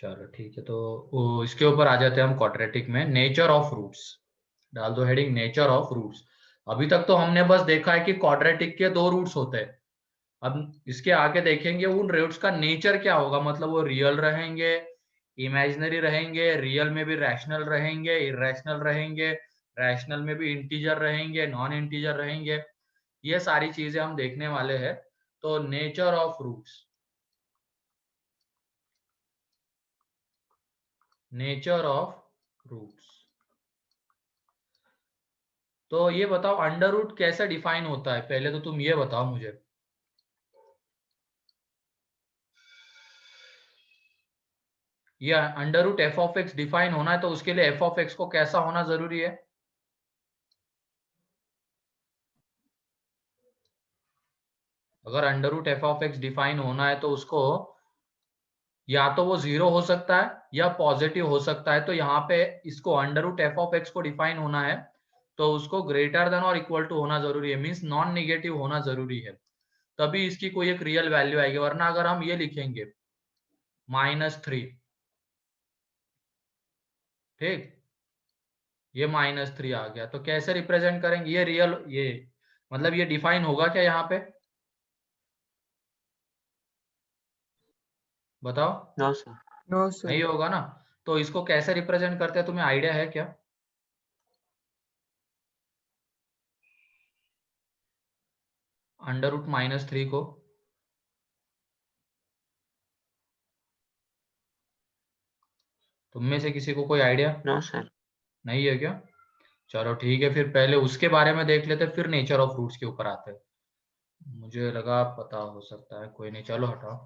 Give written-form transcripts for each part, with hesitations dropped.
चलो ठीक है, तो इसके ऊपर आ जाते हैं हम क्वाड्रेटिक में। नेचर ऑफ रूट्स डाल दो हेडिंग, नेचर ऑफ रूट्स। अभी तक तो हमने बस देखा है कि क्वाड्रेटिक के दो रूट्स होते हैं। अब इसके आगे देखेंगे उन रूट्स का नेचर क्या होगा, मतलब वो रियल रहेंगे, इमेजिनरी रहेंगे, रियल में भी रैशनल रहेंगे, इरेशनल रहेंगे, रैशनल में भी इंटीजर रहेंगे, नॉन इंटीजर रहेंगे। ये सारी चीजें हम देखने वाले हैं। तो nature of roots, nature of roots. तो ये बताओ अंडर रूट कैसे डिफाइन होता है, पहले तो तुम ये बताओ मुझे। ये under root f of x define होना है तो उसके लिए एफ ऑफ एक्स को कैसा होना जरूरी है? अगर under root f of x define होना है तो उसको या तो वो जीरो हो सकता है या पॉजिटिव हो सकता है। तो यहाँ पे इसको under root f of x को डिफाइन होना है तो उसको ग्रेटर देन और इक्वल टू होना जरूरी है, मीन्स नॉन निगेटिव होना जरूरी है, तभी इसकी कोई एक रियल वैल्यू आएगी। वरना अगर हम ये लिखेंगे -3, ठीक, ये -3 आ गया तो कैसे रिप्रेजेंट करेंगे? ये रियल, ये मतलब ये डिफाइन होगा क्या यहाँ पे? बताओ। No sir. No sir. नहीं होगा ना। तो इसको कैसे रिप्रेजेंट करते हैं, तुम्हें आइडिया है क्या? अंडर रूट -3 को तुम में से किसी को कोई आइडिया नो सर। नहीं है क्या? चलो ठीक है, फिर पहले उसके बारे में देख लेते, फिर नेचर ऑफ रूट्स के ऊपर आते हैं। मुझे लगा पता हो सकता है, कोई नहीं, चलो हटाओ।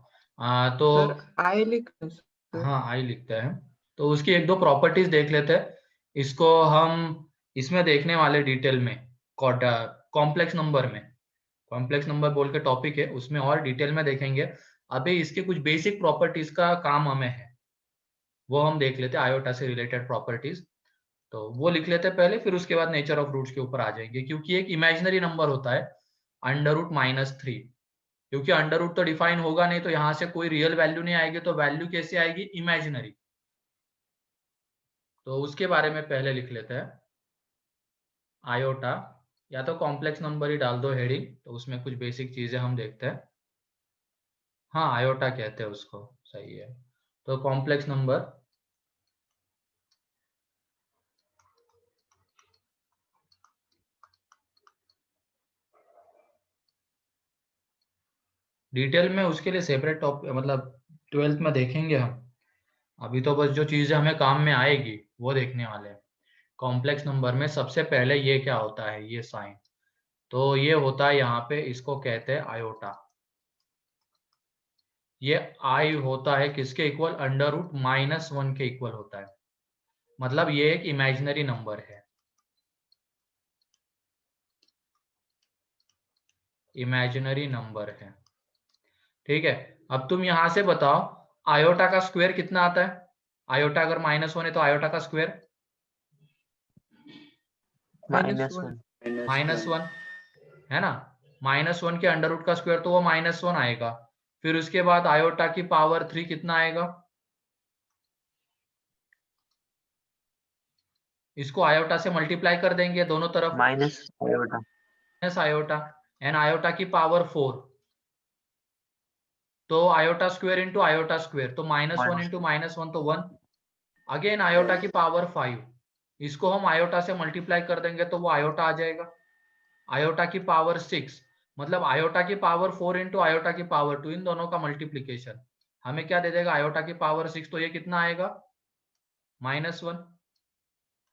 तो सर आई लिख दो सर। हाँ, आई लिखते हैं। तो उसकी एक दो प्रॉपर्टीज देख लेते हैं। इसको हम इसमें देखने वाले डिटेल में, कॉम्प्लेक्स नंबर में। कॉम्प्लेक्स नंबर बोल के टॉपिक है, उसमें और डिटेल में देखेंगे। अभी इसके कुछ बेसिक प्रॉपर्टीज का काम हमें है, वो हम देख लेते हैं, आयोटा से रिलेटेड प्रॉपर्टीज। तो वो लिख लेते हैं पहले, फिर उसके बाद नेचर ऑफ रूट्स के ऊपर आ जाएंगे। क्योंकि एक इमेजिनरी नंबर होता है अंडर रूट -3, क्योंकि अंडर रूट तो डिफाइन होगा नहीं तो यहाँ से कोई रियल वैल्यू नहीं आएगी, तो वैल्यू कैसे आएगी? इमेजिनरी। तो उसके बारे में पहले लिख लेते हैं। आयोटा, या तो कॉम्प्लेक्स नंबर ही डाल दो हेडिंग, तो उसमें कुछ बेसिक चीजें हम देखते हैं। हाँ, आयोटा कहते हैं उसको, सही है। तो कॉम्प्लेक्स नंबर, डिटेल में उसके लिए सेपरेट टॉपिक, मतलब 12th में देखेंगे हम। अभी तो बस जो चीजें हमें काम में आएगी वो देखने वाले हैं। कॉम्प्लेक्स नंबर में सबसे पहले ये क्या होता है, ये साइन। तो ये होता है यहाँ पे, इसको कहते हैं आयोटा। ये आई होता है किसके इक्वल? अंडर रूट -1 के इक्वल होता है। मतलब ये एक इमेजिनरी नंबर है, इमेजिनरी नंबर है, ठीक है। अब तुम यहां से बताओ आयोटा का स्क्वायर कितना आता है? आयोटा अगर -1 है तो आयोटा का स्क्वायर -1। -1 है ना। -1 के अंडर रूट का स्क्वायर तो वो -1 आएगा। फिर उसके बाद आयोटा की पावर 3 कितना आएगा? इसको आयोटा से मल्टीप्लाई कर देंगे दोनों तरफ, minus iota. Iota, and iota की पावर 4, तो iota square into iota square, तो -1 इंटू -1 तो 1। अगेन आयोटा की पावर 5, इसको हम आयोटा से मल्टीप्लाई कर देंगे तो वो आयोटा आ जाएगा। आयोटा की पावर 6, मतलब आयोटा की पावर 4 इंटू आयोटा की पावर 2, इन दोनों का मल्टीप्लीकेशन हमें क्या दे देगा? आयोटा की पावर 6, तो ये कितना आएगा? -1।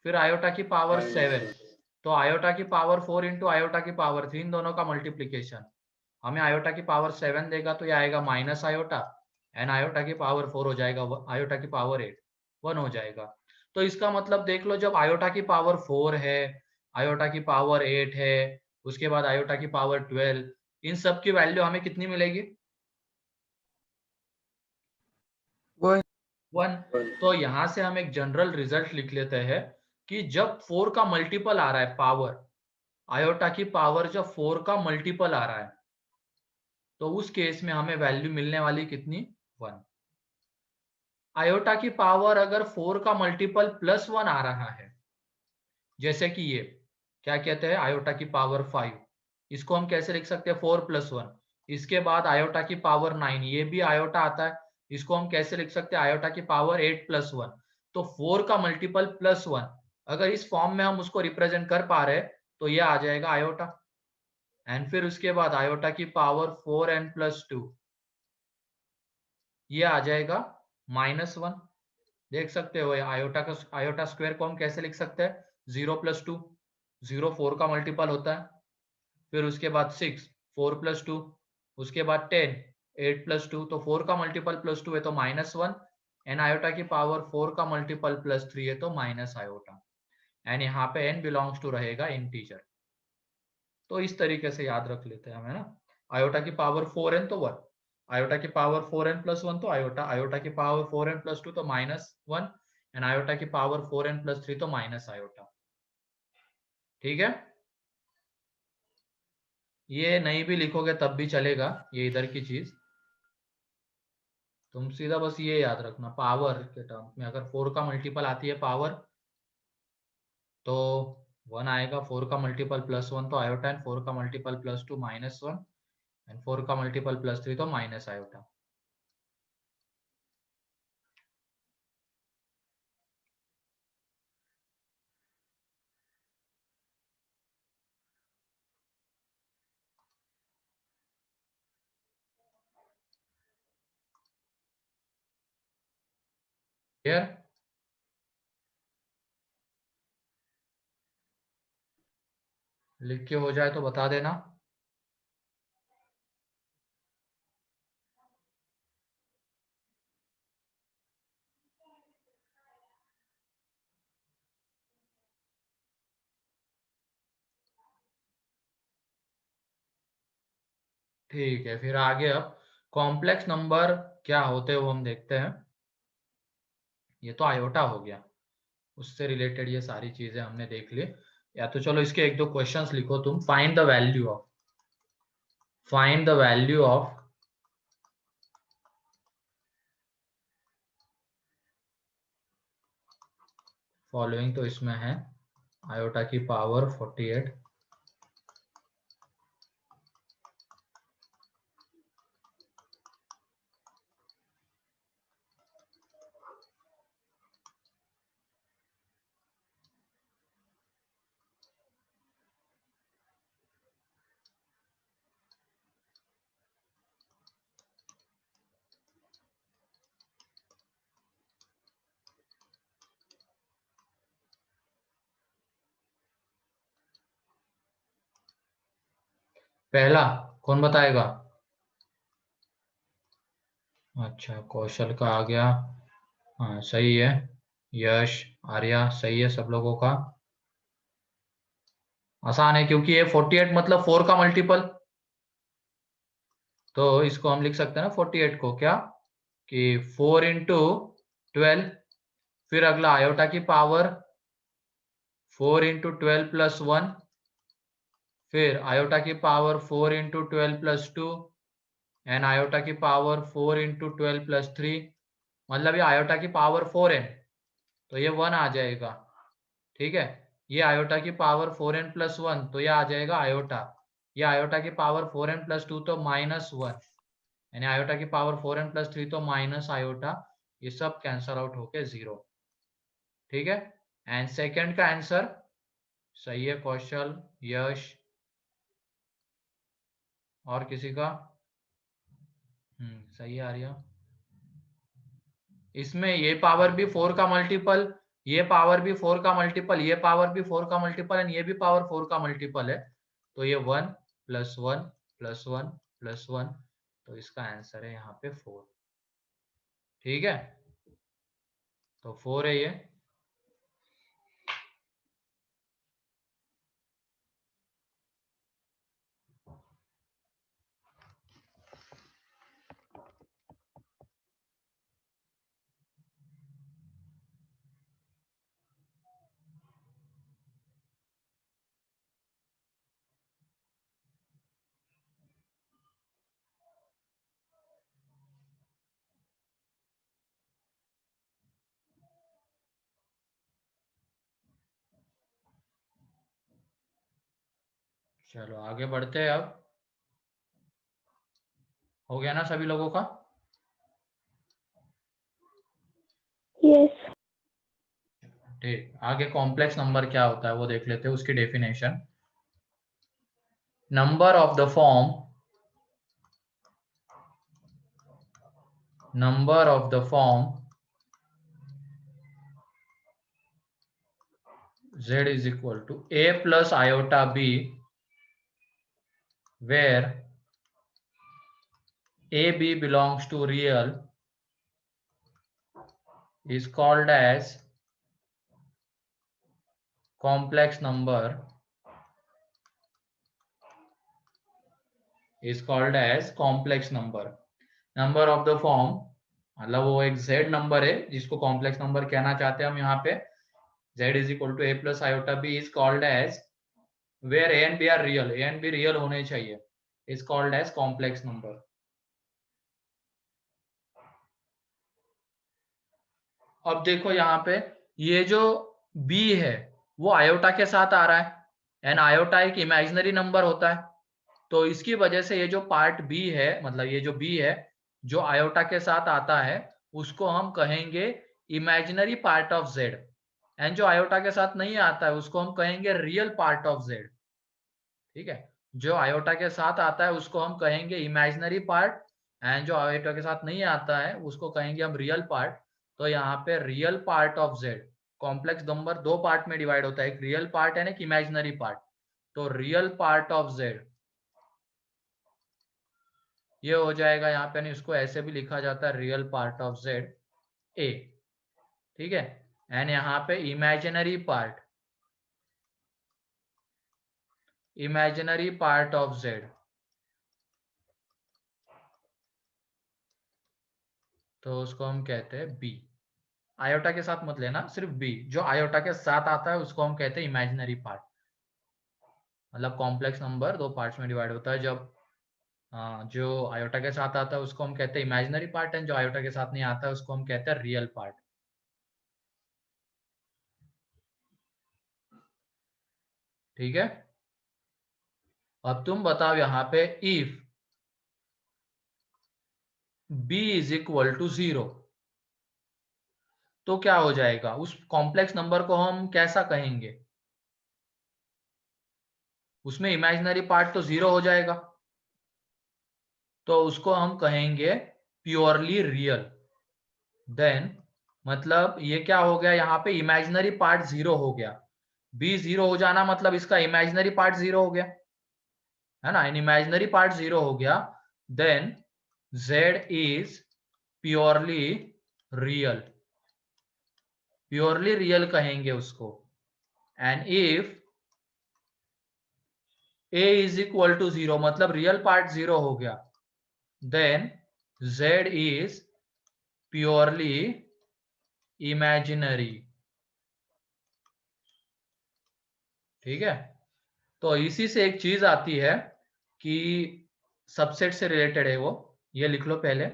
फिर आयोटा की पावर 7, तो आयोटा की पावर 4 इंटू आयोटा की पावर 3, इन दोनों का मल्टीप्लीकेशन हमें आयोटा की पावर 7 देगा, तो ये आएगा माइनस आयोटा, एंड आयोटा की पावर 4 हो जाएगा, आयोटा की पावर 8 1 हो जाएगा। तो इसका मतलब देख लो, जब आयोटा की पावर 4 है, आयोटा की पावर 8 है, उसके बाद आयोटा की पावर 12, इन सब की वैल्यू हमें कितनी मिलेगी? 1। तो यहाँ से हम एक जनरल रिजल्ट लिख लेते हैं कि जब 4 का मल्टीपल आ रहा है पावर, आयोटा की पावर जब 4 का मल्टीपल आ रहा है, तो उस केस में हमें वैल्यू मिलने वाली कितनी? 1। आयोटा की पावर अगर 4 का मल्टीपल +1 आ रहा है, जैसे कि ये क्या कहते हैं, आयोटा की पावर 5, इसको हम कैसे लिख सकते हैं, 4+1। इसके बाद आयोटा की पावर 9, ये भी आयोटा आता है, इसको हम कैसे लिख सकते हैं, आयोटा की पावर 8+1। तो 4 का मल्टीपल +1, अगर इस फॉर्म में हम उसको रिप्रेजेंट कर पा रहे हैं तो ये आ जाएगा आयोटा। एंड फिर उसके बाद आयोटा की पावर 4n+2, ये आ जाएगा -1। देख सकते हो आयोटा स्क्वायर को हम कैसे लिख सकते हैं, 0+2, 0 4 का मल्टीपल होता है, फिर उसके बाद 6 4+2, उसके बाद 10 8+2, तो 4 का मल्टीपल +2 है तो -1, एन आयोटा की पावर 4 का मल्टीपल +3 है तो माइनस आयोटा, एंड यहाँ पे n बिलोंग्स टू रहेगा इंटीजर। तो इस तरीके से याद रख लेते हैं हम, है ना। आयोटा की पावर 4n तो 1, आयोटा की पावर 4n+1 तो आयोटा, आयोटा की पावर 4n+2 तो -1, एंड आयोटा की पावर 4n+3 तो माइनस आयोटा। ठीक है, ये नहीं भी लिखोगे तब भी चलेगा, ये इधर की चीज, तुम सीधा बस ये याद रखना, पावर के टर्म में अगर 4 का मल्टीपल आती है पावर तो 1 आएगा, 4 का मल्टीपल +1 तो आयोटा, एंड 4 का मल्टीपल +2 -1, एंड 4 का मल्टीपल +3 तो माइनस आयोटा। क्लियर, लिख के हो जाए तो बता देना। ठीक है, फिर आगे अब कॉम्प्लेक्स नंबर क्या होते हैं वो हम देखते हैं। ये तो आयोटा हो गया, उससे रिलेटेड ये सारी चीजें हमने देख ली। या तो चलो इसके एक दो क्वेश्चंस लिखो तुम। Find the value of following, तो इसमें है आयोटा की पावर 48, पहला कौन बताएगा? अच्छा, कौशल का आ गया, हाँ सही है। यश, आर्या, सही है सब लोगों का। आसान है क्योंकि ये 48 मतलब 4 का मल्टीपल, तो इसको हम लिख सकते हैं ना 48 को क्या, कि 4 × 12, फिर अगला आयोटा की पावर 4 × 12 + 1, फिर आयोटा की पावर 4 × 12 + 2, एंड आयोटा की पावर 4 × 12 + 3, मतलब ये आयोटा की पावर 4n, तो ये 1 आ जाएगा। ठीक है, ये आयोटा की पावर 4n+1 तो ये आ जाएगा आयोटा, ये आयोटा की पावर 4n+2 तो -1, यानी आयोटा की पावर 4n+3 तो माइनस आयोटा, ये सब कैंसल आउट होके 0। ठीक है, एंड सेकंड का आंसर सही है, कौशल, यश, और किसी का? सही है आर्या। इसमें ये पावर भी 4 का मल्टीपल, ये पावर भी 4 का मल्टीपल, ये पावर भी 4 का मल्टीपल, एंड ये भी पावर 4 का मल्टीपल है, तो ये 1 + 1 + 1 + 1, तो इसका आंसर है यहाँ पे 4। ठीक है, तो 4 है ये। चलो आगे बढ़ते हैं। अब हो गया ना सभी लोगों का? यस। ठीक, आगे कॉम्प्लेक्स नंबर क्या होता है वो देख लेते हैं, उसकी definition. Number of the form z is equal to a plus iota b, where a b belongs to real, is called as complex number, number of the form मतलब वो एक z नंबर है जिसको कॉम्प्लेक्स नंबर कहना चाहते हैं हम यहाँ पे। z is equal to a plus iota b is called as where a and b are real, a and b real होने चाहिए, is called as complex number। अब देखो यहाँ पे ये जो b है वो आयोटा के साथ आ रहा है, एंड आयोटा एक इमेजिनरी नंबर होता है, तो इसकी वजह से ये जो पार्ट b है, मतलब ये जो b है जो आयोटा के साथ आता है उसको हम कहेंगे imaginary part of z, and जो आयोटा के साथ नहीं आता है उसको हम कहेंगे रियल पार्ट ऑफ z। ठीक है, जो आयोटा के साथ आता है उसको हम कहेंगे इमेजिनरी पार्ट, एंड जो आयोटा के साथ नहीं आता है उसको कहेंगे हम रियल पार्ट। तो यहाँ पे real part of z, complex number दो पार्ट में डिवाइड होता है, एक रियल पार्ट एंड एक इमेजिनरी पार्ट। तो रियल पार्ट ऑफ z ये हो जाएगा यहाँ पे, इसको ऐसे भी लिखा जाता है real part of z a। ठीक है, एंड यहाँ पे इमेजिनरी पार्ट ऑफ z, तो उसको हम कहते हैं b। आयोटा के साथ मत लेना, सिर्फ b, जो आयोटा के साथ आता है उसको हम कहते हैं इमेजिनरी पार्ट। मतलब कॉम्प्लेक्स नंबर दो पार्ट्स में डिवाइड होता है, जब जो आयोटा के साथ आता है उसको हम कहते हैं इमेजिनरी पार्ट, एंड जो आयोटा के साथ नहीं आता है उसको हम कहते हैं रियल पार्ट। ठीक है, अब तुम बताओ यहाँ पे if b is equal to 0 तो क्या हो जाएगा, उस कॉम्प्लेक्स नंबर को हम कैसा कहेंगे? उसमें इमेजिनरी पार्ट तो 0 हो जाएगा, तो उसको हम कहेंगे प्योरली रियल। देन मतलब ये क्या हो गया, यहाँ पे इमेजिनरी पार्ट 0 हो गया, b 0 हो जाना मतलब इसका इमेजिनरी पार्ट 0 हो गया है ना, इमेजिनरी पार्ट 0 हो गया। Then z is purely real कहेंगे उसको। And if a is equal to 0 मतलब रियल पार्ट 0 हो गया, then z is purely imaginary. ठीक है, तो इसी से एक चीज आती है कि सबसेट से रिलेटेड है वो, ये लिख लो पहले।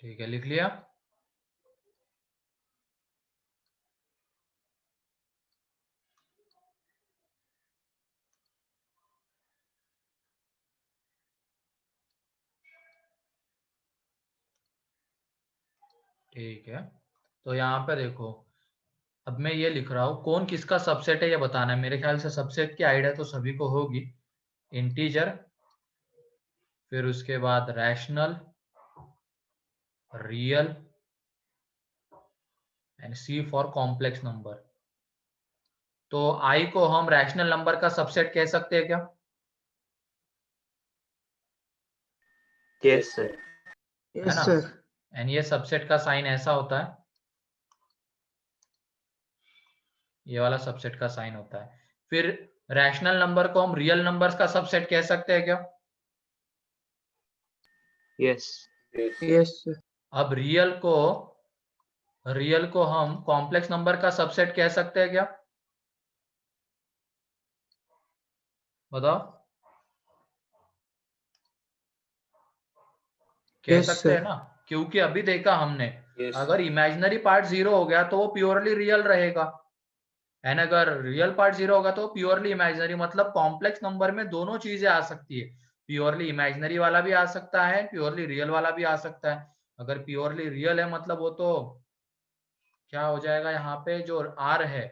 ठीक है, लिख लिया। ठीक है, तो यहाँ पे देखो, अब मैं ये लिख रहा हूँ कौन किसका सबसेट है ये बताना है। मेरे ख्याल से सबसेट की आइडिया तो सभी को होगी, इंटीजर, फिर उसके बाद rational, real and C for complex number. तो आई को हम रैशनल नंबर का सबसेट कह सकते हैं क्या? Yes sir. है यस ना, सर। एंड ये सबसेट का साइन ऐसा होता है, ये वाला सबसेट का साइन होता है। फिर रैशनल नंबर को हम रियल नंबर्स का सबसेट कह सकते हैं क्या? यस। Yes sir. अब रियल को रियल को हम कॉम्प्लेक्स नंबर का सबसेट कह सकते हैं क्या? बताओ, कह यस सकते हैं सर। ना? क्योंकि अभी देखा हमने, Yes. अगर इमेजिनरी पार्ट जीरो हो गया तो वो प्योरली रियल रहेगा, एंड अगर रियल पार्ट जीरो होगा तो प्योरली इमेजिनरी। मतलब कॉम्प्लेक्स नंबर में दोनों चीजें आ सकती है, प्योरली इमेजिनरी वाला भी आ सकता है, प्योरली रियल वाला भी आ सकता है। अगर प्योरली रियल है मतलब वो तो क्या हो जाएगा, यहाँ पे जो आर है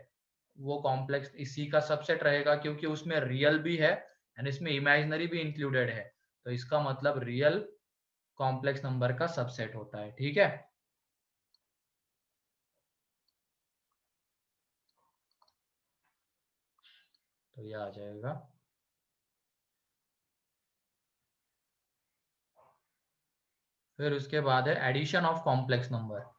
वो कॉम्प्लेक्स इसी का सबसेट रहेगा, क्योंकि उसमें रियल भी है एंड इसमें इमेजिनरी भी इंक्लूडेड है, तो इसका मतलब रियल कॉम्प्लेक्स नंबर का सबसेट होता है। ठीक है, तो ये आ जाएगा। फिर उसके बाद है addition of complex number.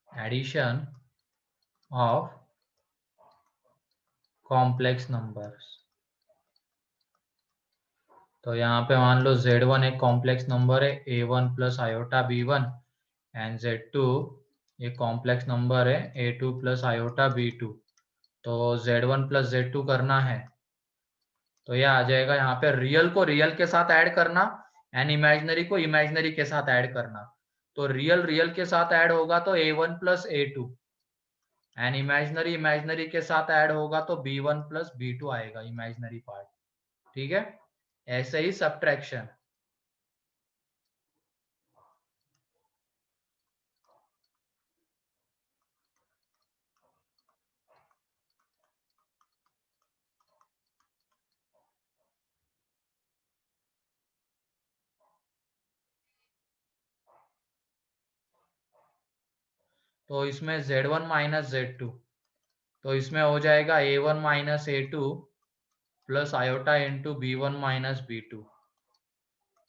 Addition of complex numbers. तो यहाँ पे मान लो Z1 एक कॉम्प्लेक्स नंबर है, A1 plus iota B1, and Z2 एक कॉम्प्लेक्स नंबर है, A2 प्लस आयोटा B2। तो Z1 प्लस Z2 करना है तो ये आ जाएगा, यहाँ पे रियल को रियल के साथ ऐड करना एंड इमेजिनरी को इमेजिनरी के साथ ऐड करना। तो रियल रियल के साथ ऐड होगा तो A1 plus A2, and imaginary imaginary के साथ ऐड होगा तो B1 प्लस B2 आएगा इमेजिनरी पार्ट। ठीक है, ऐसे ही सब्ट्रैक्शन। तो इसमें Z1 माइनस Z2, तो इसमें हो जाएगा A1 minus A2 plus iota into B1 minus B2।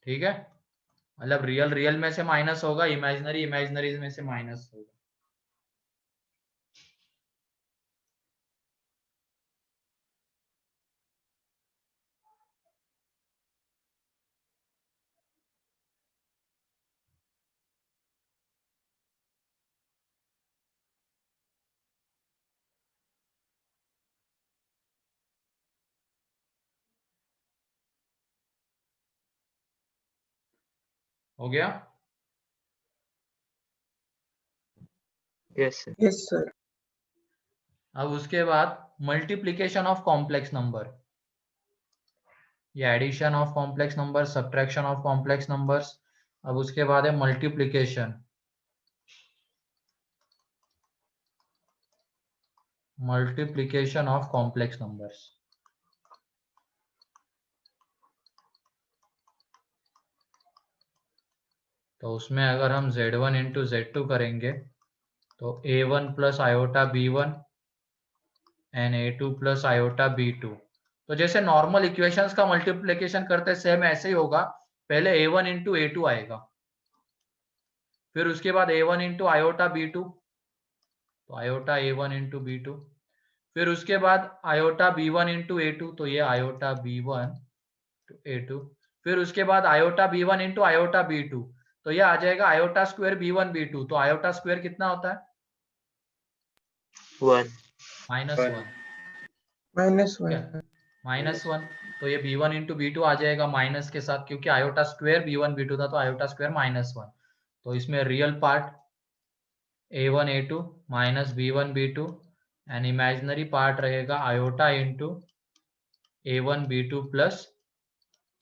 ठीक है, मतलब रियल रियल में से माइनस होगा, इमेजिनरी इमेजिनरी में से माइनस होगा। हो गया? Yes, sir. Yes sir. अब उसके बाद मल्टीप्लीकेशन ऑफ कॉम्प्लेक्स नंबर, ये addition of complex number, subtraction of complex numbers. अब उसके बाद है multiplication, multiplication of complex numbers. तो उसमें अगर हम Z1 इंटू Z2 करेंगे तो A1 plus iota B1 and A2 plus iota B2। तो जैसे नॉर्मल इक्वेशंस का मल्टीप्लिकेशन करते सेम ऐसे ही होगा, पहले A1 इंटू A2 आएगा, फिर उसके बाद A1 इंटू आयोटा B2, तो आयोटा A1 इंटू B2, फिर उसके बाद आयोटा B1 इंटू A2, तो ये आयोटा B1 A2, फिर उसके बाद iota B1 into iota B2, तो ये आ जाएगा आयोटा स्क्वायर B1 B2। तो आयोटा स्क्वायर कितना होता है? 1. -1। माइनस ठीक है, वन। -1। तो ये B1 इंटू B2 आ जाएगा माइनस के साथ, क्योंकि आयोटा स्क्वायर B1 B2 था तो आयोटा स्क्वायर -1। तो इसमें real part A1 A2 minus B1 B2, and imaginary part रहेगा iota into A1 B2 plus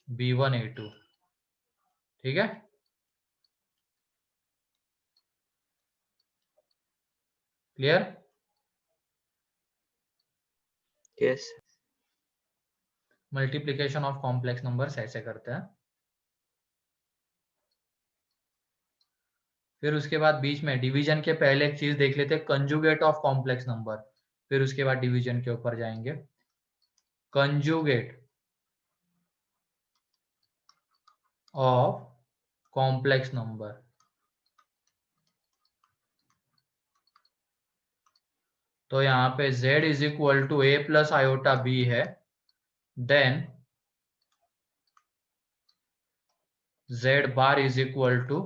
B1 A2। ठीक है, clear? Yes. Multiplication of complex numbers ऐसे करते हैं। फिर उसके बाद बीच में डिवीजन के पहले एक चीज देख लेते हैं, कंजुगेट ऑफ कॉम्प्लेक्स नंबर। फिर उसके बाद डिवीजन के ऊपर जाएंगे। कंजुगेट ऑफ कॉम्प्लेक्स नंबर, तो यहाँ पे z is equal to a plus iota b है, then z bar is equal to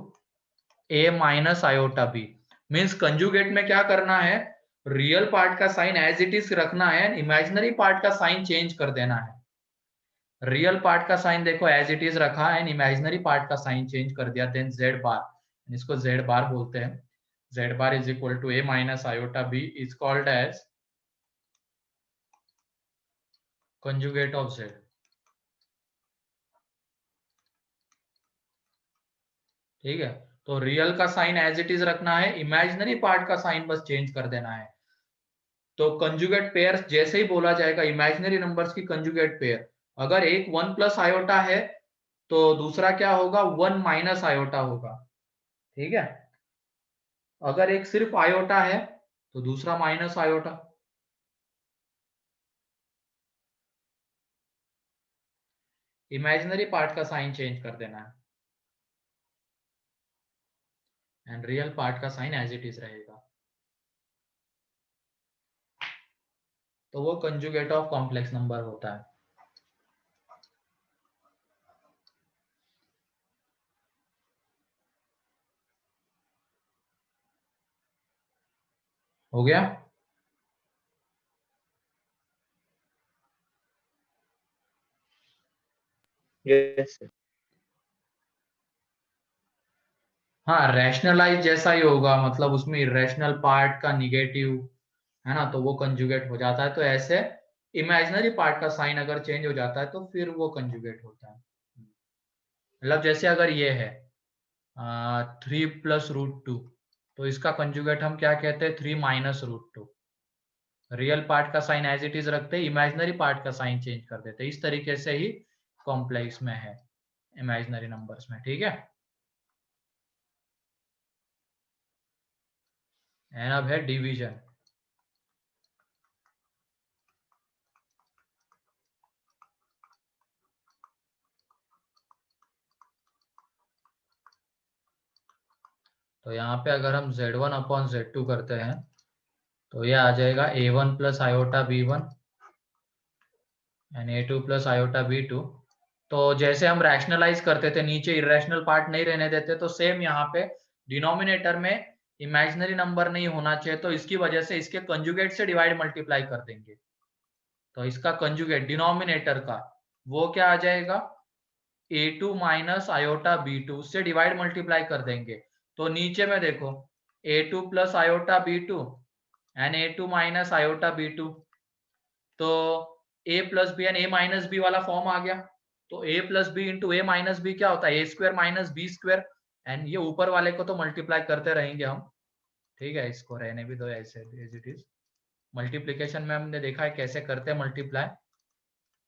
a minus iota b। Means conjugate में क्या करना है, रियल पार्ट का साइन एज इट इज रखना है, इमेजिनरी पार्ट का साइन चेंज कर देना है। रियल पार्ट का साइन देखो एज इट इज रखा है, इमेजिनरी पार्ट का साइन चेंज कर दिया, देन z बार, इसको z बार बोलते हैं। z bar is equal to a minus iota b is called as conjugate of z। ठीक है, तो रियल का साइन एज इट इज रखना है, इमेजिनरी पार्ट का साइन बस चेंज कर देना है। तो कंजुगेट पेयर जैसे ही बोला जाएगा, इमेजिनरी नंबर्स की कंजुगेट पेयर, अगर एक 1 प्लस आयोटा है तो दूसरा क्या होगा, 1 माइनस आयोटा होगा। ठीक है, अगर एक सिर्फ आयोटा है तो दूसरा माइनस आयोटा। इमेजिनरी पार्ट का साइन चेंज कर देना है एंड रियल पार्ट का साइन एज इट इज रहेगा, तो वो कंजुगेट ऑफ कॉम्प्लेक्स नंबर होता है। हो गया? Yes, sir. हाँ, रैशनलाइज जैसा ही होगा, मतलब उसमें इरेशनल पार्ट का निगेटिव है ना, तो वो कंजुगेट हो जाता है। तो ऐसे इमेजिनरी पार्ट का साइन अगर चेंज हो जाता है तो फिर वो कंजुगेट होता है। मतलब जैसे अगर ये है 3 + √2, तो इसका कंजुगेट हम क्या कहते हैं, 3 - √2। रियल पार्ट का साइन एज इट इज रखते हैं, इमेजिनरी पार्ट का साइन चेंज कर देते हैं। इस तरीके से ही कॉम्प्लेक्स में है, इमेजिनरी नंबर्स में। ठीक है, एंड अब है डिवीजन। तो यहाँ पे अगर हम z1/z2 करते हैं तो ये आ जाएगा a1 + iota b1 and a2 + iota b2। तो जैसे हम रैशनलाइज करते थे, नीचे इरेशनल पार्ट नहीं रहने देते, तो सेम यहाँ पे डिनोमिनेटर में इमेजिनरी नंबर नहीं होना चाहिए, तो इसकी वजह से इसके कंजुगेट से डिवाइड मल्टीप्लाई कर देंगे। तो इसका कंजुगेट डिनोमिनेटर का वो क्या आ जाएगा, a2 - आयोटा b2 से डिवाइड मल्टीप्लाई कर देंगे। तो नीचे में देखो a2 + iota b2 and a2 - iota b2, तो a + b and a - b वाला फॉर्म आ गया। तो a + b into a - b क्या होता है, a² - b², एंड ये ऊपर वाले को तो मल्टीप्लाई करते रहेंगे हम। ठीक है, इसको रहने भी दो ऐसे एज इट इज। मल्टीप्लीकेशन में हमने देखा है कैसे करते हैं मल्टीप्लाई,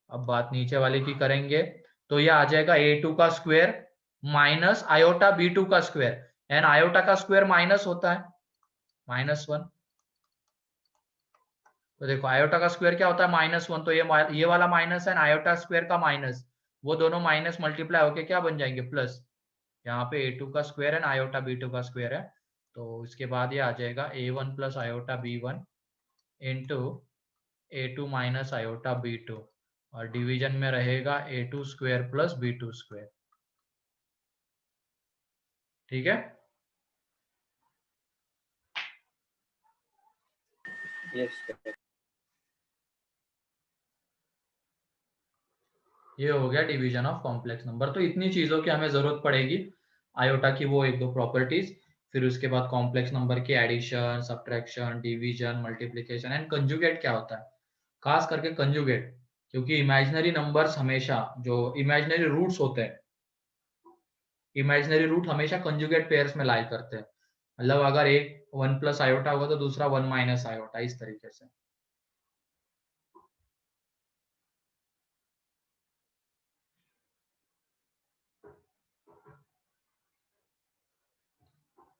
अब बात नीचे वाले की करेंगे। तो ये आ जाएगा a2 का स्क्वायर माइनस आयोटा b2 का स्क्वायर, एंड आयोटा का स्क्वायर माइनस होता है -1। तो देखो आयोटा का स्क्वायर क्या होता है, -1, तो ये वाला माइनस है, आयोटा स्क्वायर का माइनस, वो दोनों माइनस मल्टीप्लाई होके क्या बन जाएंगे, प्लस। यहाँ पे a2 का स्क्वायर है, आयोटा b2 का स्क्वायर है, तो इसके बाद ये आ जाएगा a1 + iota b1 into a2 - iota b2, और डिवीजन में रहेगा a2 स्क्वायर + b2 स्क्वायर। ठीक है, Yes, sir. ये हो गया डिवीजन ऑफ कॉम्प्लेक्स नंबर। तो इतनी चीजों की हमें जरूरत पड़ेगी, आयोटा की वो 1-2 प्रॉपर्टीज, फिर उसके बाद कॉम्प्लेक्स नंबर की addition, subtraction, division, multiplication and conjugate क्या होता है, खास करके कंजुगेट, क्योंकि इमेजिनरी नंबर्स हमेशा, जो इमेजिनरी रूट्स होते हैं, इमेजिनरी रूट हमेशा कंजुगेट पेयर्स में लाई करते हैं। मतलब अगर एक 1 + आयोटा होगा तो दूसरा 1 - आयोटा, इस तरीके से।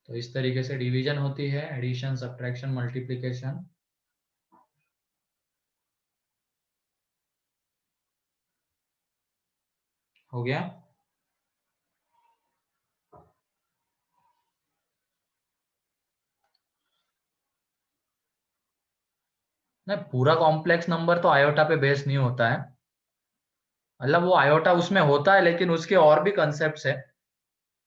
तो इस तरीके से डिवीजन होती है, एडिशन, सब्ट्रैक्शन, मल्टीप्लिकेशन। हो गया? नहीं, पूरा कॉम्प्लेक्स नंबर तो आयोटा पे बेस नहीं होता है, मतलब वो आयोटा उसमें होता है लेकिन उसके और भी कंसेप्ट्स है।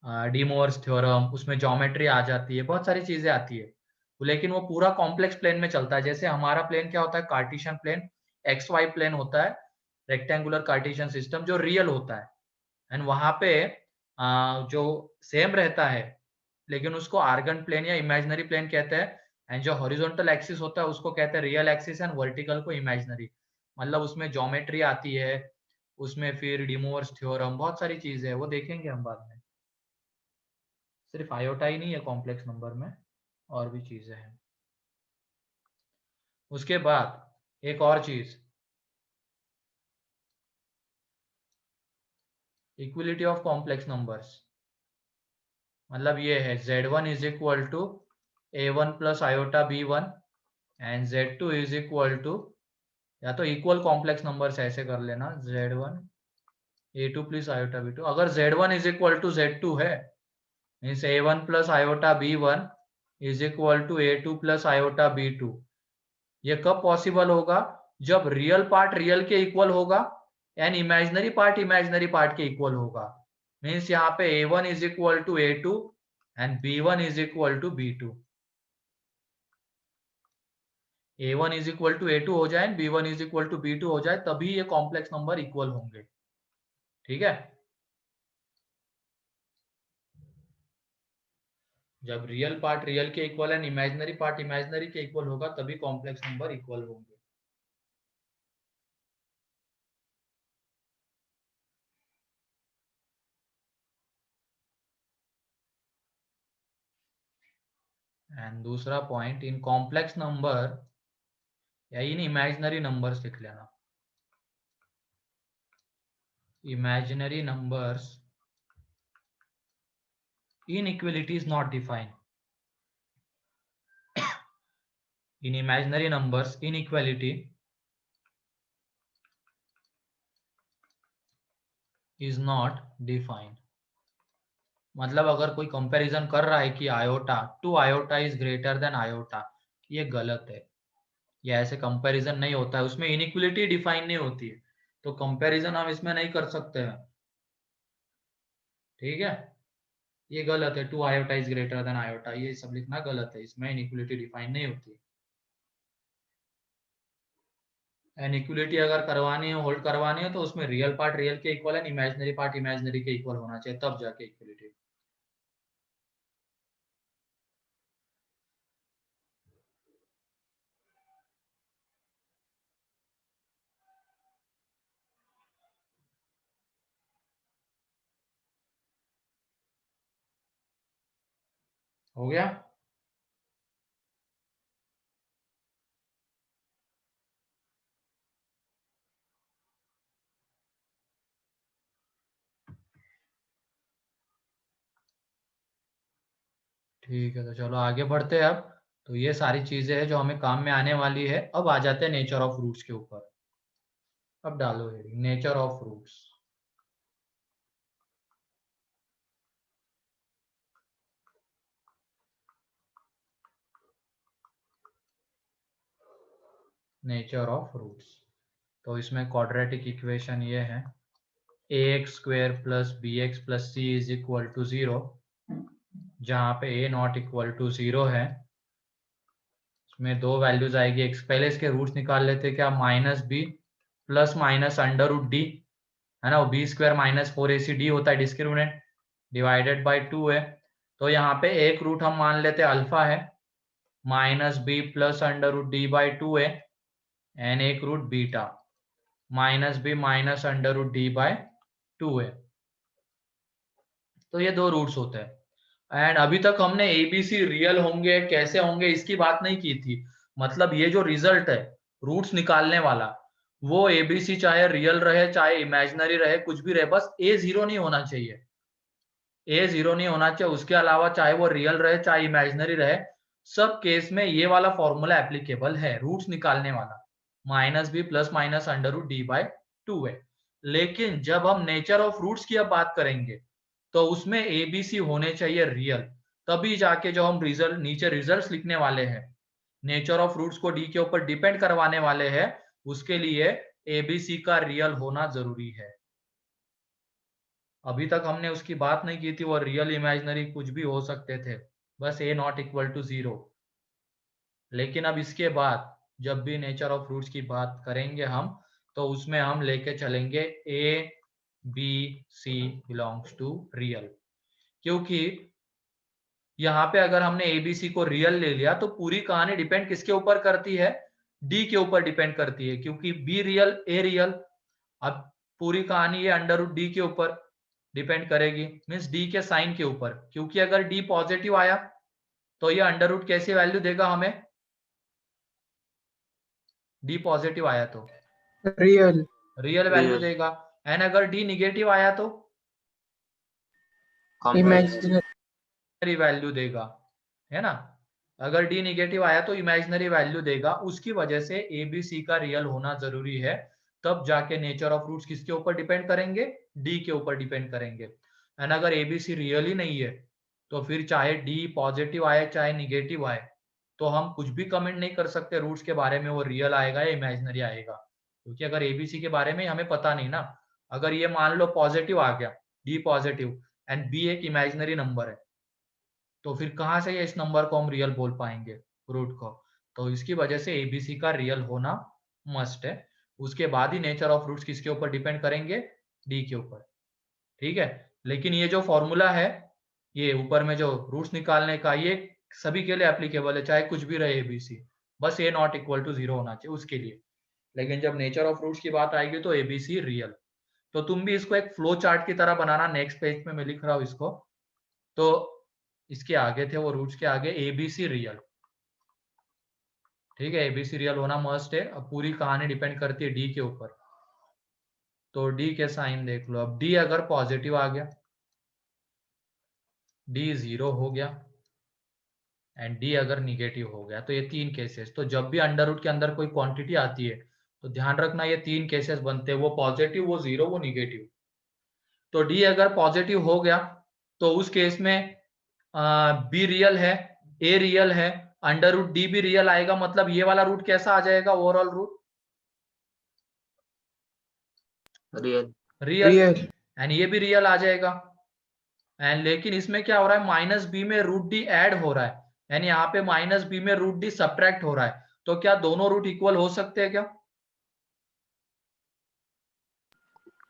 डी मोअर्स थ्योरम, उसमें ज्योमेट्री आ जाती है, बहुत सारी चीजें आती है, लेकिन वो पूरा कॉम्प्लेक्स प्लेन में चलता है। जैसे हमारा प्लेन क्या होता है, cartesian plane, x y plane होता है, रेक्टेंगुलर कार्टेशियन सिस्टम जो रियल होता है, एंड वहां पे जो सेम रहता है, लेकिन उसको आर्गन प्लेन या इमेजिनरी प्लेन कहते हैं, एंड जो हॉरिजॉन्टल एक्सिस होता है उसको कहते हैं रियल एक्सिस, एंड वर्टिकल को इमेजिनरी। मतलब उसमें ज्योमेट्री आती है, उसमें फिर डी मोअर्स थ्योरम, बहुत सारी चीजें है, वो देखेंगे हम बाद में। सिर्फ आयोटा ही नहीं है कॉम्प्लेक्स नंबर में, और भी चीजें हैं। उसके बाद एक और चीज, इक्विलिटी ऑफ कॉम्प्लेक्स नंबर्स। मतलब ये है z1 is equal to a1 plus iota b1 and z2 is equal to, या तो इक्वल कॉम्प्लेक्स नंबर्स ऐसे कर लेना, z1 a2 plus iota b2। अगर z1 is equal to z2 है, means a1 plus iota b1 is equal to a2 plus iota b2। ये कब possible होगा, जब रियल पार्ट रियल के इक्वल होगा एंड इमेजिनरी पार्ट के इक्वल होगा। मीन्स यहाँ पे a1 is equal to a2 and b1 is equal to b2। a1 is equal to a2 हो जाए, b1 is equal to b2 हो जाए, तभी ये कॉम्प्लेक्स नंबर इक्वल होंगे। ठीक है, जब रियल पार्ट रियल के equal and imaginary part imaginary के इक्वल होगा, तभी कॉम्प्लेक्स नंबर इक्वल होंगे। एंड दूसरा पॉइंट, इन कॉम्प्लेक्स नंबर या इन इमेजिनरी नंबर्स लिख लेना, imaginary numbers inequality is not defined. In imaginary numbers inequality is not defined. मतलब अगर कोई कंपैरिजन कर रहा है कि iota 2 iota is greater than iota, ये गलत है। ये ऐसे कंपैरिजन नहीं होता है, उसमें इनइक्वालिटी डिफाइन नहीं होती है, तो कंपैरिजन हम इसमें नहीं कर सकते हैं। ठीक है, ये गलत है, 2 iota is greater than iota, ये सब लिखना गलत है, इसमें इनइक्वालिटी डिफाइन नहीं होती है। इक्विलिटी अगर करवानी है, होल्ड करवानी है, तो उसमें रियल पार्ट रियल के equal and imaginary part imaginary के इक्वल होना चाहिए, तब जाके इक्विलिटी। हो गया। ठीक है, तो चलो आगे बढ़ते हैं अब। तो ये सारी चीजें हैं जो हमें काम में आने वाली है। अब आ जाते हैं नेचर ऑफ रूट्स के ऊपर। अब डालो heading nature of roots. Nature of roots, तो इसमें क्वाड्रेटिक इक्वेशन ये है, ax square plus bx plus c is equal to 0, जहां पे a नॉट इक्वल टू 0 है। इसमें दो वैल्यूज आएगी, एक पहले इसके रूट्स निकाल लेते, क्या minus B plus minus under root D, है ना, बी स्क्वायर माइनस 4ac होता है डिस्क्रिमिनेंट, डिवाइडेड बाई 2 है। तो यहाँ पे एक रूट हम मान लेते अल्फा है, minus B plus under root D by 2 है, एंड एक root beta minus B minus under root D by 2 है। तो ये दो रूट्स होते हैं। एंड अभी तक हमने एबीसी रियल होंगे कैसे होंगे इसकी बात नहीं की थी। मतलब ये जो रिजल्ट है रूट्स निकालने वाला, वो एबीसी चाहे रियल रहे चाहे इमेजिनरी रहे कुछ भी रहे, बस ए जीरो नहीं होना चाहिए, ए जीरो नहीं होना चाहिए। उसके अलावा चाहे वो रियल रहे चाहे इमेजिनरी रहे, सब केस में ये वाला फॉर्मूला एप्लीकेबल है, रूट्स निकालने वाला, minus B plus minus under root D by 2 है। लेकिन जब हम नेचर ऑफ रूट्स की अब बात करेंगे, तो उसमें एबीसी होने चाहिए रियल, तभी जाके जो हम रिजल्ट नीचे रिजल्ट्स लिखने वाले हैं, नेचर ऑफ रूट्स को डी के ऊपर डिपेंड करवाने वाले हैं, उसके लिए एबीसी का रियल होना जरूरी है। अभी तक हमने उसकी बात नहीं की थी, वो रियल इमेजिनरी कुछ भी हो सकते थे, बस a नॉट इक्वल टू 0। लेकिन अब इसके बाद जब भी नेचर ऑफ रूट्स की बात करेंगे हम, तो उसमें हम लेके चलेंगे a b c belongs to real, क्योंकि यहाँ पे अगर हमने एबीसी को रियल ले लिया तो पूरी कहानी डिपेंड किसके ऊपर करती है, डी के ऊपर डिपेंड करती है, क्योंकि बी रियल ए रियल। अब पूरी कहानी ये अंडर रूट डी के ऊपर डिपेंड करेगी, मीन्स डी के साइन के ऊपर, क्योंकि अगर डी पॉजिटिव आया तो ये अंडर रूट कैसी वैल्यू देगा हमें, डी पॉजिटिव आया तो रियल रियल वैल्यू देगा, एंड अगर डी निगेटिव आया तो इमेजिनरी वैल्यू देगा, है ना। अगर डी निगेटिव आया तो इमेजिनरी वैल्यू देगा। उसकी वजह से एबीसी का रियल होना जरूरी है, तब जाके नेचर ऑफ रूट्स किसके ऊपर डिपेंड करेंगे, डी के ऊपर डिपेंड करेंगे। एंड अगर एबीसी रियल ही नहीं है तो फिर चाहे डी पॉजिटिव आए चाहे निगेटिव आए, तो हम कुछ भी कमेंट नहीं कर सकते रूट्स के बारे में, वो रियल आएगा या इमेजिनरी आएगा, क्योंकि अगर एबीसी के बारे में हमें पता नहीं ना। अगर ये मान लो पॉजिटिव आ गया, डी पॉजिटिव एंड बी एक इमेजिनरी नंबर है, तो फिर कहां से ये इस नंबर को हम रियल बोल पाएंगे, रूट को। तो इसकी वजह से एबीसी का रियल होना मस्ट है। उसके बाद ही नेचर ऑफ रूट्स किसके ऊपर डिपेंड करेंगे, डी के ऊपर, ठीक है। लेकिन ये जो फॉर्मूला है, ये ऊपर में जो रूट्स निकालने का, ये सभी के लिए एप्लीकेबल है, चाहे कुछ भी रहे एबीसी, बस ए नॉट इक्वल टू 0 होना चाहिए उसके लिए। लेकिन जब नेचर ऑफ रूट्स की बात आएगी तो एबीसी रियल। तो तुम भी इसको एक फ्लो चार्ट की तरह बनाना, नेक्स्ट पेज में मैं लिख रहा हूं इसको। तो इसके आगे थे वो रूट्स के आगे एबीसी रियल, ठीक है, एबीसी रियल होना मस्ट है। अब पूरी कहानी डिपेंड करती है डी के ऊपर, तो डी के साइन देख लो। अब डी अगर पॉजिटिव आ गया, डी 0 हो गया, एंड डी अगर निगेटिव हो गया, तो ये तीन केसेस। तो जब भी अंडर रूट के अंदर कोई क्वांटिटी आती है तो ध्यान रखना ये तीन केसेस बनते हैं, वो पॉजिटिव, वो 0, वो निगेटिव। तो डी अगर पॉजिटिव हो गया तो उस केस में बी रियल है, ए रियल है, अंडर रूट डी भी रियल आएगा। मतलब ये वाला रूट कैसा आ जाएगा, ओवरऑल रूट रियल, एंड ये भी रियल आ जाएगा। एंड लेकिन इसमें क्या हो रहा है, माइनस बी में रूट डी ऐड हो रहा है, यानी यहाँ पे माइनस बी में रूट डी सब्ट्रैक्ट हो रहा है। तो क्या दोनों रूट इक्वल हो सकते हैं क्या,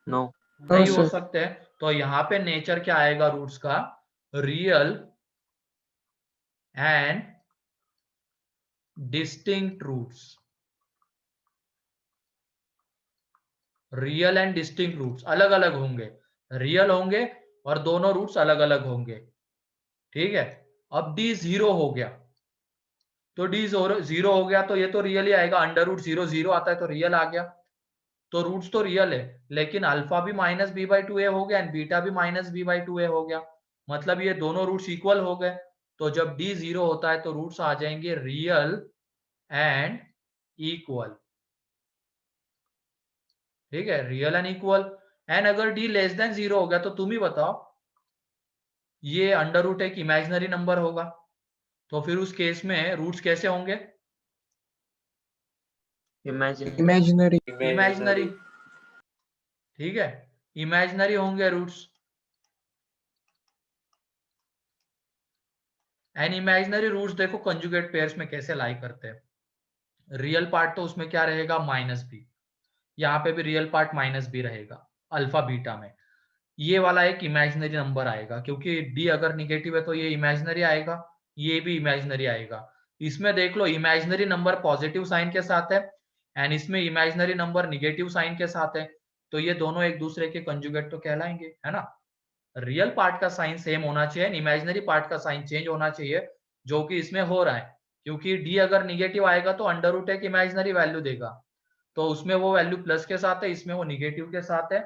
नो, नहीं हो सकते। तो यहाँ पे नेचर क्या आएगा रूट्स का, real and distinct roots, real and distinct roots अलग अलग होंगे, रियल होंगे और दोनों रूट्स अलग अलग होंगे, ठीक है। अब डी 0 हो गया, तो डी 0 हो गया तो ये तो रियल ही आएगा, अंडर रूट 0 0 आता है तो रियल आ गया। तो रूट्स तो रियल है, लेकिन अल्फा भी माइनस बी बाई 2a हो गया एंड बीटा भी माइनस बी बाई 2a हो गया, मतलब ये दोनों रूट्स इक्वल हो गए। तो जब डी 0 होता है तो रूट्स आ जाएंगे रियल एंड इक्वल, ठीक है, रियल एंड इक्वल। एंड अगर डी लेस देन 0 हो गया तो तुम ही बताओ, ये अंडर रूट एक इमेजिनरी नंबर होगा, तो फिर उस केस में रूट्स कैसे होंगे, इमेजिनरी इमेजिनरी, ठीक है, इमेजिनरी होंगे रूट्स। एंड इमेजिनरी रूट्स देखो कंजुगेट पेयर्स में कैसे लाई करते हैं। रियल पार्ट तो उसमें क्या रहेगा, माइनस बी, यहाँ पे भी रियल पार्ट माइनस बी रहेगा अल्फा बीटा में। ये वाला एक इमेजिनरी नंबर आएगा, क्योंकि डी अगर निगेटिव है तो ये इमेजिनरी आएगा, ये भी इमेजिनरी आएगा। इसमें देख लो इमेजिनरी नंबर पॉजिटिव साइन के साथ है एंड इसमें इमेजिनरी नंबर निगेटिव साइन के साथ है, तो ये दोनों एक दूसरे के कंजुगेट तो कहलाएंगे, है ना। रियल पार्ट का साइन सेम होना चाहिए, इमेजिनरी पार्ट का साइन चेंज होना चाहिए, जो कि इसमें हो रहा है, क्योंकि डी अगर निगेटिव आएगा तो अंडर रूट एक इमेजिनरी वैल्यू देगा, तो उसमें वो वैल्यू प्लस के साथ है, इसमें वो निगेटिव के साथ है।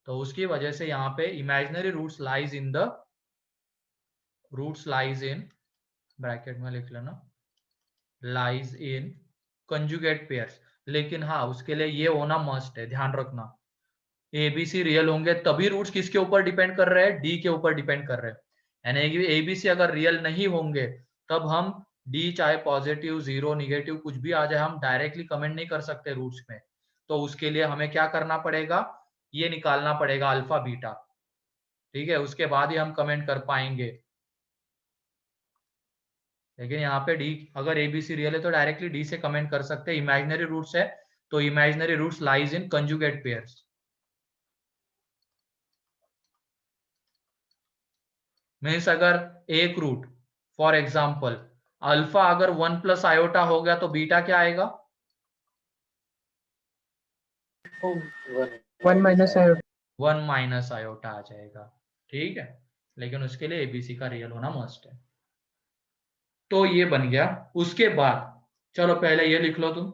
तो उसकी वजह से यहाँ पे imaginary roots lies in bracket में लिख लेना, लाइज इन कंजुगेट पेयर्स। लेकिन हाँ, उसके लिए ये होना मस्ट है, ध्यान रखना, एबीसी रियल होंगे तभी रूट्स किसके ऊपर डिपेंड कर रहे हैं, डी के ऊपर डिपेंड कर रहे हैं। यानी एबीसी अगर रियल नहीं होंगे तब हम डी चाहे पॉजिटिव 0 निगेटिव कुछ भी आ जाए, हम डायरेक्टली कमेंट नहीं कर सकते रूट्स में। तो उसके लिए हमें क्या करना पड़ेगा, ये निकालना पड़ेगा अल्फा बीटा, ठीक है, उसके बाद ही हम कमेंट कर पाएंगे। लेकिन यहाँ पे डी अगर एबीसी रियल है तो डायरेक्टली डी से कमेंट कर सकते हैं। इमेजिनरी रूट्स है तो imaginary roots lies in conjugate pairs. Means अगर एक रूट फॉर एग्जाम्पल अल्फा अगर 1 प्लस आयोटा हो गया तो बीटा क्या आएगा? 1 minus iota. 1 माइनस आयोटा आ जाएगा। ठीक है, लेकिन उसके लिए एबीसी का रियल होना मस्ट है। तो ये बन गया। उसके बाद चलो पहले ये लिख लो तुम।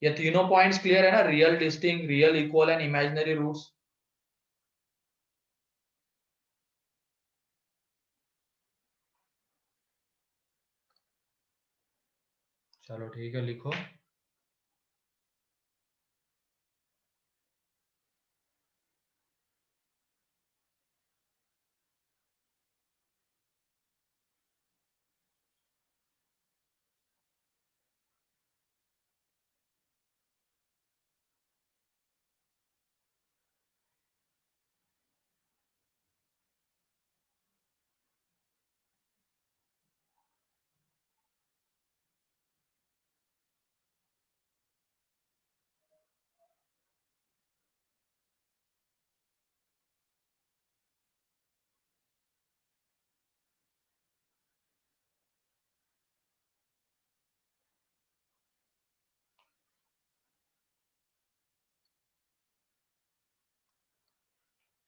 ये तीनों पॉइंट्स क्लियर है ना? Real, distinct, real, equal and imaginary roots. चलो ठीक है, लिखो।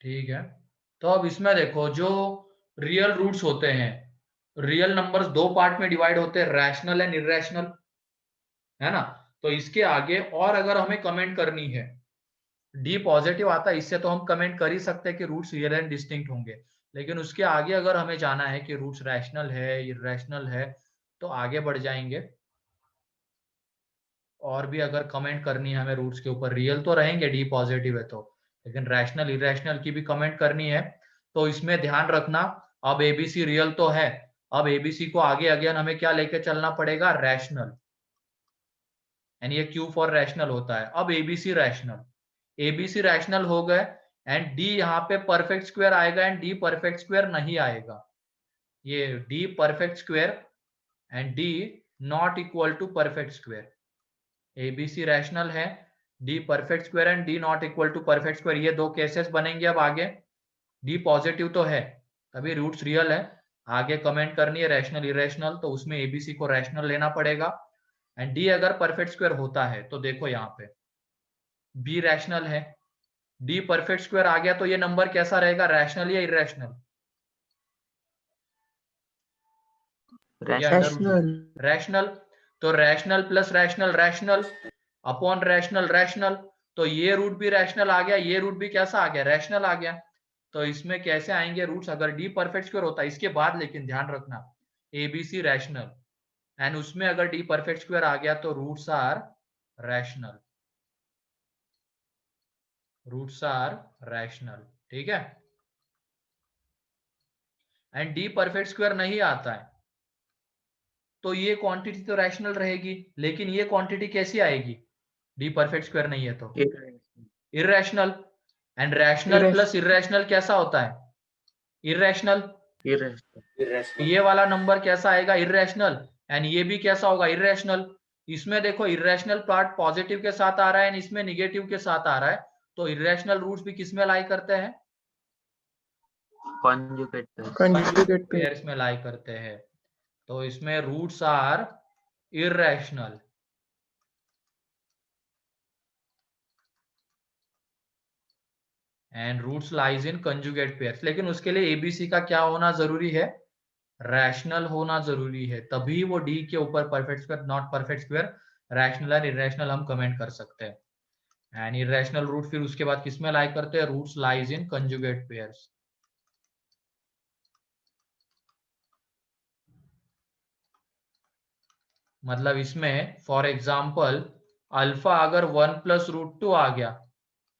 ठीक है, तो अब इसमें देखो जो रियल रूट्स होते हैं, रियल नंबर्स दो पार्ट में डिवाइड होते हैं, रैशनल एंड इरेशनल, है ना? तो इसके आगे और अगर हमें कमेंट करनी है, डी पॉजिटिव आता है, इससे तो हम कमेंट कर ही सकते हैं कि रूट्स रियल एंड डिस्टिंक्ट होंगे। लेकिन उसके आगे अगर हमें जाना है कि रूट्स रैशनल है, इरेशनल है, तो आगे बढ़ जाएंगे। और भी अगर कमेंट करनी है हमें रूट्स के ऊपर, रियल तो रहेंगे डी पॉजिटिव है तो, लेकिन रैशनल इरेशनल की भी कमेंट करनी है। तो इसमें ध्यान रखना, अब एबीसी रियल तो है, अब एबीसी को आगे अगेन हमें क्या लेके चलना पड़ेगा? रैशनल। एंड ये क्यू फॉर रैशनल होता है। अब एबीसी रैशनल, एबीसी रैशनल हो गए एंड डी यहाँ पे परफेक्ट स्क्वायर आएगा एंड डी परफेक्ट स्क्वायर नहीं आएगा। ये D perfect square and D not equal to perfect square. ABC rational है, D perfect square and D not equal to perfect square, ये दो केसेस बनेंगे। अब आगे डी पॉजिटिव तो है तभी रूट्स रियल है, आगे कमेंट करनी है रैशनल इरेशनल, तो उसमें एबीसी को रैशनल लेना पड़ेगा। एंड डी अगर परफेक्ट स्क्वायर होता है तो देखो यहाँ पे बी रैशनल है, डी परफेक्ट स्क्वायर आ गया तो ये नंबर कैसा रहेगा? रैशनल या इरेशनल? Rational. रैशनल। तो rational plus rational rational upon rational rational, तो ये रूट भी रैशनल आ गया, ये रूट भी कैसा आ गया? रैशनल आ गया। तो इसमें कैसे आएंगे रूट्स अगर डी परफेक्ट स्क्वायर होता है? इसके बाद लेकिन ध्यान रखना एबीसी रैशनल एंड उसमें अगर डी परफेक्ट स्क्वायर आ गया तो roots are rational, roots are rational. ठीक है, एंड डी परफेक्ट स्क्वायर नहीं आता है तो ये क्वांटिटी तो रैशनल रहेगी, लेकिन ये क्वांटिटी कैसी आएगी? डी परफेक्ट स्क्वायर नहीं है तो irrational. And rational plus irrational कैसा होता है? इरेशनल। ये वाला नंबर कैसा आएगा? इरेशनल। एंड ये भी कैसा होगा? इरेशनल। इसमें देखो इरेशनल पार्ट पॉजिटिव के साथ आ रहा है, इसमें निगेटिव के साथ आ रहा है, तो इरेशनल रूट्स भी किस में लाई करते हैं? Conjugate पेयर्स में लाई करते हैं। तो इसमें roots are irrational. And roots lies in conjugate pairs. लेकिन उसके लिए एबीसी का क्या होना जरूरी है? रैशनल होना जरूरी है, तभी वो डी के ऊपर perfect square not perfect square rational and irrational हम कमेंट कर सकते हैं। एंड इरेशनल रूट फिर उसके बाद किसमें लाई करते हैं? Roots lies in conjugate pairs. मतलब इसमें फॉर एग्जाम्पल अल्फा अगर 1 प्लस रूट 2 आ गया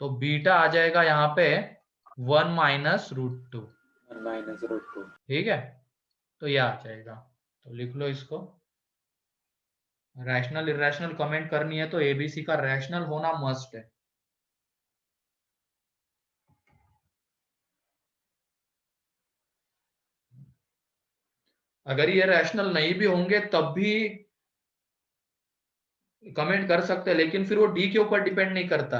तो बीटा आ जाएगा यहाँ पे 1 माइनस रूट 2। ठीक है, तो यह आ जाएगा। तो लिख लो इसको, रैशनल इरेशनल कमेंट करनी है तो एबीसी का रैशनल होना मस्ट है। अगर ये रैशनल नहीं भी होंगे तब भी कमेंट कर सकते हैं, लेकिन फिर वो डी के ऊपर डिपेंड नहीं करता,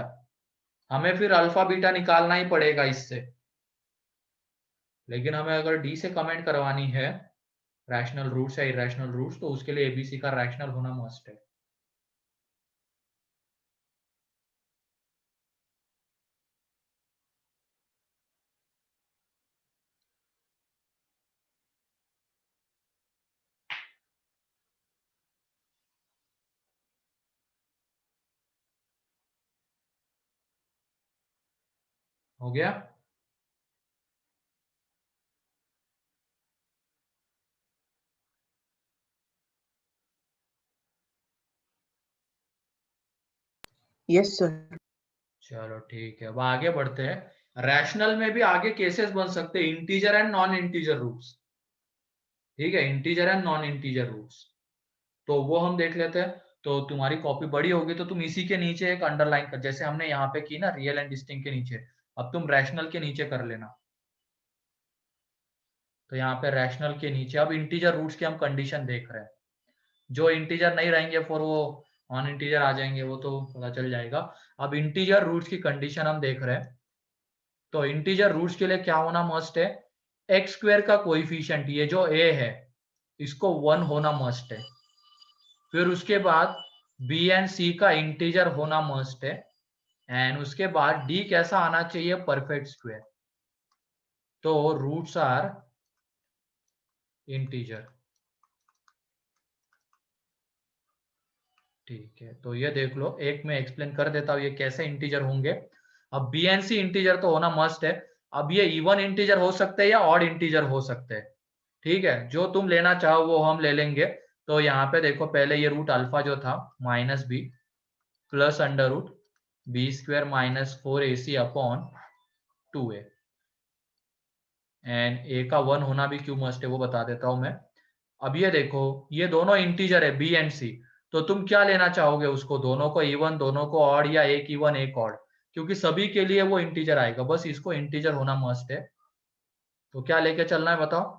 हमें फिर अल्फा बीटा निकालना ही पड़ेगा इससे। लेकिन हमें अगर डी से कमेंट करवानी है रैशनल रूट्स या इरेशनल रूट्स, तो उसके लिए एबीसी का रैशनल होना मस्ट है। हो गया? Yes, sir. चलो ठीक है, अब आगे बढ़ते हैं। रैशनल में भी आगे केसेस बन सकते हैं, integer and non integer roots. ठीक है, integer and non integer roots, तो वो हम देख लेते हैं। तो तुम्हारी कॉपी बड़ी होगी तो तुम इसी के नीचे एक अंडरलाइन कर, जैसे हमने यहाँ पे की ना रियल एंड डिस्टिंक्ट के नीचे, अब तुम रैशनल के नीचे कर लेना। तो यहाँ पे रैशनल के नीचे अब इंटीजर रूट्स की हम कंडीशन देख रहे हैं। जो इंटीजर नहीं रहेंगे फिर वो नॉन इंटीजर आ जाएंगे, वो तो पता चल जाएगा। अब इंटीजर रूट्स की कंडीशन हम देख रहे हैं। तो इंटीजर रूट्स के लिए क्या होना मस्ट है, एक्स स्क्वायर का कोएफिशिएंट, ये जो ए है इसको 1 होना मस्ट है। फिर उसके बाद बी एंड सी का इंटीजर होना मस्ट है। एंड उसके बाद डी कैसा आना चाहिए, परफेक्ट स्क्वायर। तो रूट्स आर इंटीजर। ठीक है, तो ये देख लो, एक मैं एक्सप्लेन कर देता हूँ ये कैसे इंटीजर होंगे। अब बी एंड सी इंटीजर तो होना मस्ट है। अब ये इवन इंटीजर हो सकते हैं या ऑड इंटीजर हो सकते हैं। ठीक है, जो तुम लेना चाहो वो हम ले लेंगे। तो यहाँ पे देखो, पहले ये रूट अल्फा जो था minus B plus under root b square minus 4ac upon 2a। And a का 1 होना भी क्यों मस्ट है वो बता देता हूं मैं। अब ये देखो, ये दोनों इंटीजर है बी एंड सी, तो तुम क्या लेना चाहोगे उसको, दोनों को इवन, दोनों को ऑड, या एक इवन एक ऑड, क्योंकि सभी के लिए वो इंटीजर आएगा, बस इसको इंटीजर होना मस्ट है। तो क्या लेके चलना है बताओ।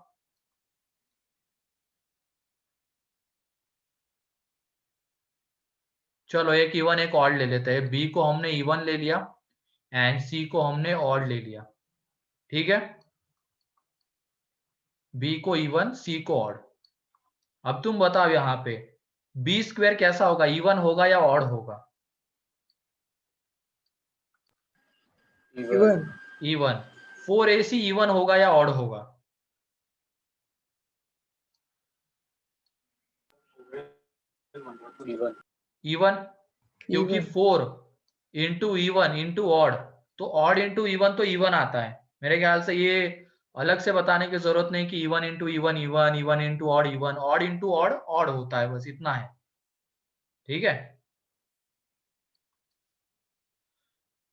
चलो एक इवन एक ऑड ले लेते हैं, बी को हमने इवन ले लिया एंड सी को हमने ऑड ले लिया। ठीक है, बी को इवन सी को ऑड। अब तुम बताओ यहाँ पे बी स्क्वायर कैसा होगा, इवन होगा या ऑड होगा। Even. इवन। 4ac इवन होगा या ऑड होगा। इवन, क्योंकि Even. 4 into even into odd, तो ऑड इंटू इवन तो इवन आता है। मेरे ख्याल से ये अलग से बताने की जरूरत नहीं कि even into even even, even into odd even, odd into odd odd होता है, बस इतना है। ठीक है,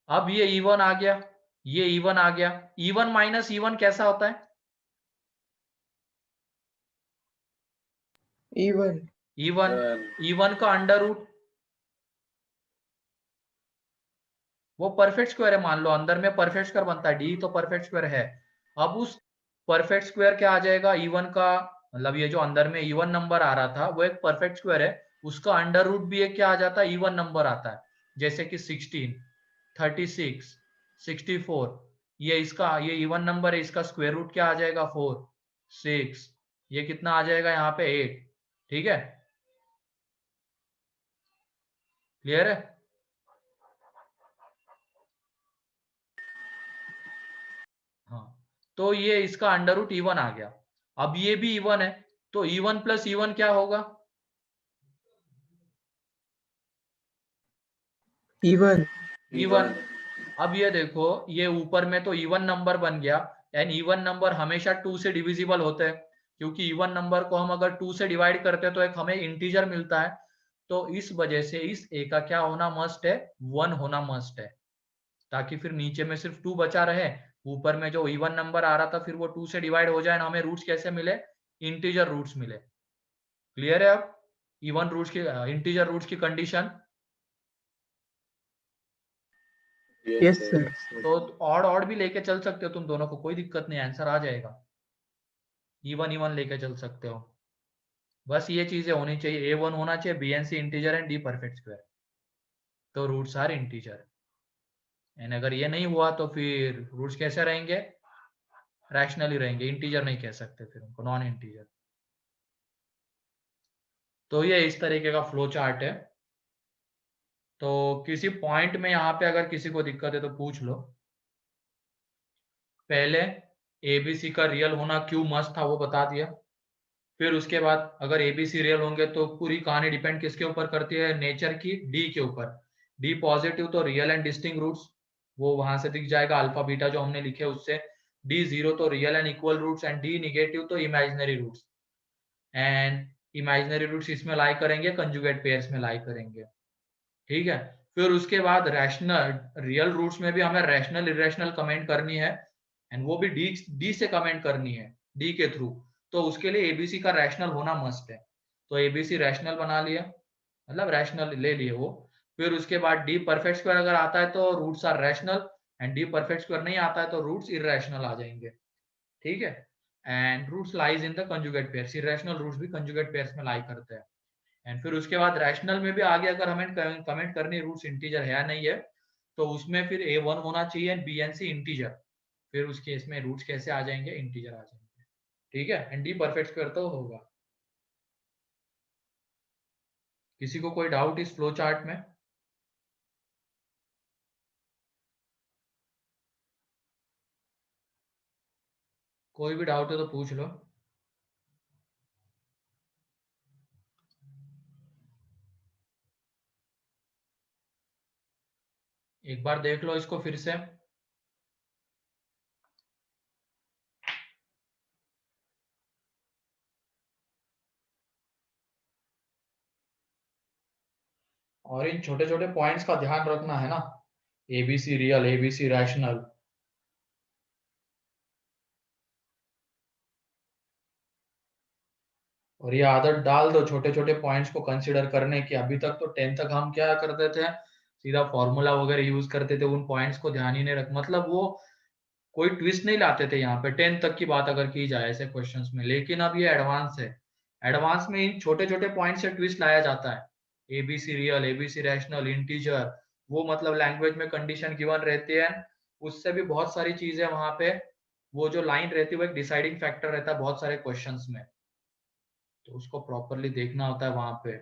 अब ये इवन आ गया, ये इवन आ गया। इवन माइनस इवन कैसा होता है, Even. इवन। इवन का अंडर रूट वो परफेक्ट स्क्वायर है, मान लो अंदर में परफेक्ट स्क्वायर बनता है, डी तो परफेक्ट स्क्वायर है। अब उस परफेक्ट स्क्वायर क्या आ जाएगा, इवन का मतलब ये जो अंदर में इवन नंबर आ रहा था वो एक परफेक्ट स्क्वायर है, उसका अंडर रूट भी एक क्या आ जाता है, इवन नंबर आता है। जैसे कि 16, 36, 64, ये इसका, ये इवन नंबर है, इसका स्क्वायर रूट क्या आ जाएगा, 4, 6, ये कितना आ जाएगा यहाँ पे 8। ठीक है, क्लियर है। हाँ, तो ये इसका अंडर रूट इवन आ गया। अब ये भी इवन है, तो इवन प्लस इवन क्या होगा, Even. इवन। अब ये देखो, ये ऊपर में तो इवन नंबर बन गया, एंड इवन नंबर हमेशा 2 से डिविजिबल होते हैं, क्योंकि इवन नंबर को हम अगर 2 से डिवाइड करते हैं तो एक हमें इंटीजर मिलता है। तो इस वजह से इस ए का क्या होना मस्ट है, 1 होना मस्ट है, ताकि फिर नीचे में सिर्फ 2 बचा रहे, ऊपर में जो इवन नंबर आ रहा था फिर वो 2 से डिवाइड हो जाए, हमें रूट्स कैसे मिले, इंटीजर रूट्स मिले। क्लियर है। अब इवन रूट्स की इंटीजर रूट्स की कंडीशन, Yes, sir. तो ऑड ऑड भी लेके चल सकते हो तुम दोनों को, कोई दिक्कत नहीं, आंसर आ जाएगा। इवन इवन लेके चल सकते हो, बस ये चीजें होनी चाहिए, A1 होना चाहिए, B and C integer and D perfect square, तो रूट्स आर इंटीजर। एंड अगर ये नहीं हुआ तो फिर रूट्स कैसे रहेंगे, रैशनली रहेंगे, इंटीजर नहीं कह सकते फिर उनको, नॉन इंटीजर। तो ये इस तरीके का फ्लो चार्ट है। तो किसी पॉइंट में यहाँ पे अगर किसी को दिक्कत है तो पूछ लो। पहले एबीसी का रियल होना क्यों मस्त था वो बता दिया, फिर उसके बाद अगर एबीसी रियल होंगे तो पूरी कहानी डिपेंड किसके ऊपर करती है, नेचर की, डी के ऊपर। डी पॉजिटिव तो रियल एंड डिस्टिंक्ट रूट्स, वो वहां से दिख जाएगा अल्फा बीटा जो हमने लिखे उससे। डी जीरो तो real and equal roots, and D negative तो imaginary roots, and imaginary roots इसमें लाई करेंगे, कंजुगेट पेयर्स में लाई करेंगे। ठीक है, फिर उसके बाद रैशनल, रियल रूट्स में भी हमें रैशनल इरेशनल कमेंट करनी है, एंड वो भी डी से कमेंट करनी है, डी के थ्रू। तो उसके लिए एबीसी का रैशनल होना मस्ट है, तो एबीसी रैशनल बना लिया, मतलब रैशनल ले लिए वो। फिर उसके बाद डी परफेक्ट स्क्वायर अगर आता है तो roots are rational, and D perfect square नहीं आता है तो रूट्स इरेशनल आ जाएंगे। ठीक है, and roots lies in the conjugate pairs, irrational roots भी कंजुगेट पेयर्स में लाई करते हैं। एंड फिर उसके बाद रैशनल में भी आगे अगर हमें कमेंट करनी रूट्स इंटीजर है या नहीं है, तो उसमें फिर A1 होना चाहिए and B and C integer, फिर उस केस में रूट्स कैसे आ जाएंगे, इंटीजर आ जाएंगे। ठीक है, एंड डी परफेक्ट स्क्वायर तो होगा। किसी को कोई डाउट इस फ्लो चार्ट में? कोई भी डाउट है तो पूछ लो। एक बार देख लो इसको फिर से। और इन छोटे छोटे पॉइंट्स का ध्यान रखना है ना, एबीसी रियल, एबीसी रैशनल। और ये आदत डाल दो छोटे छोटे पॉइंट्स को कंसीडर करने की। अभी तक तो 10 तक हम क्या करते थे, सीधा फॉर्मूला वगैरह यूज करते थे, उन पॉइंट्स को ध्यान ही नहीं रख, मतलब वो कोई ट्विस्ट नहीं लाते थे यहाँ पे 10 तक की बात अगर की जाए ऐसे क्वेश्चंस में। लेकिन अब ये एडवांस है, एडवांस में इन छोटे छोटे पॉइंट से ट्विस्ट लाया जाता है। ABC real, ABC rational, integer, वो मतलब लैंग्वेज में कंडीशन गिवन रहती है, उससे भी बहुत सारी चीजें वहां पे, वो जो लाइन रहती है वो एक डिसाइडिंग फैक्टर रहता है बहुत सारे क्वेश्चंस में, तो उसको प्रॉपरली देखना होता है वहां पे।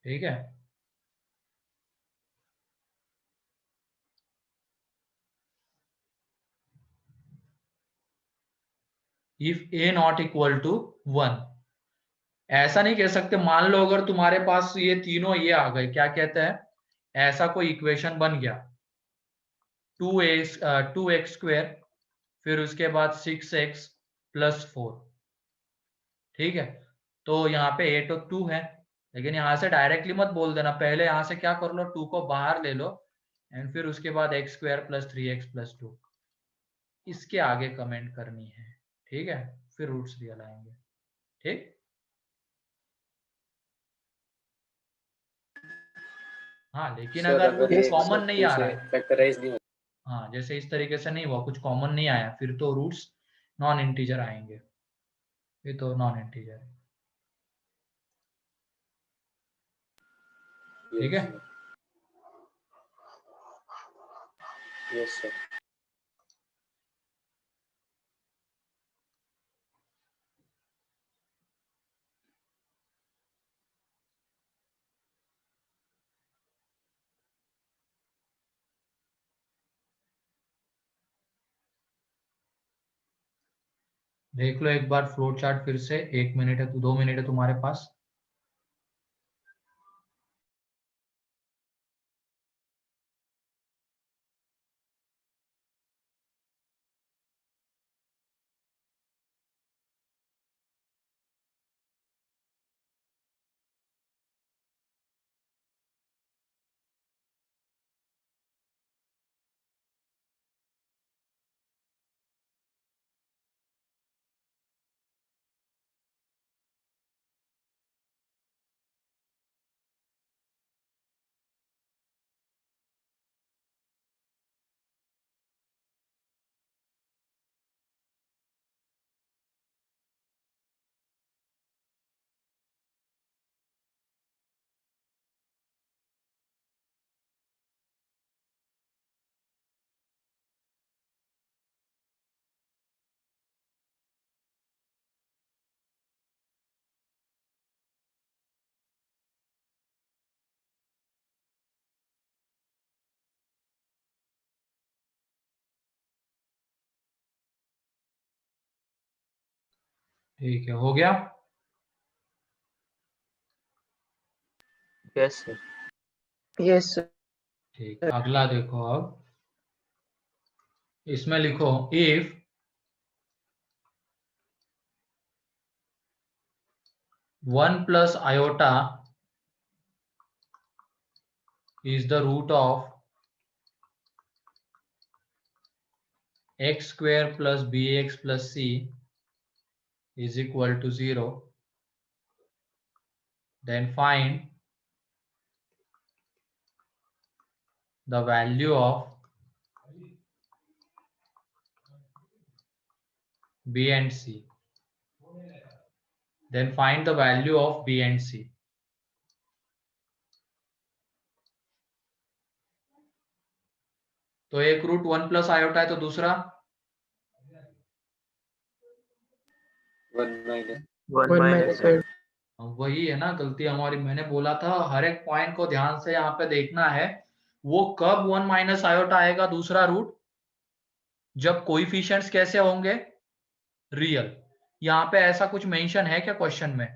ठीक है, if A not equal to 1, ऐसा नहीं कह सकते, मान लो अगर तुम्हारे पास ये तीनों ये आ गए, क्या कहते हैं, ऐसा कोई इक्वेशन बन गया, 2x स्क्वेयर, फिर उसके बाद 6x प्लस 4। ठीक है, तो यहाँ पे ए तो 2 है, लेकिन यहाँ से डायरेक्टली मत बोल देना, पहले यहाँ से क्या कर लो, 2 को बाहर ले लो, एंड फिर उसके बाद x स्क्वायर प्लस 3x+2, इसके आगे कमेंट करनी है। ठीक है, फिर रूट्स रियल आएंगे। ठीक, हाँ, लेकिन सर अगर वो अगर Yes, ये कॉमन मतलब नहीं टू आ रहा से है, फैक्टराइज नहीं हो। हाँ, जैसे इस तरीके से नहीं हुआ, कुछ कॉमन नहीं आया, फिर तो रूट्स नॉन इंटीजर आएंगे, ये तो नॉन इंटीजर है। ठीक है, यस सर। देख लो एक बार फ्लो चार्ट फिर से, 1 मिनट है, 2 मिनट है तुम्हारे पास। ठीक है, हो गया। Yes, sir. Yes, sir. ठीक, अगला देखो। अब इसमें लिखो if one plus iota is the root of x square plus bx plus c is equal to 0, then find the value of b and c. Then find the value of b and c. तो एक root one plus iota है, तो दूसरा 1 minus. 1 minus sir. वही है ना गलती हमारी। मैंने बोला था हर एक पॉइंट को ध्यान से यहाँ पे देखना है। वो कब वन माइनस आयोटा आएगा दूसरा रूट, जब कोएफिशिएंट्स कैसे होंगे, रियल। यहाँ पे ऐसा कुछ मेंशन है क्या क्वेश्चन में?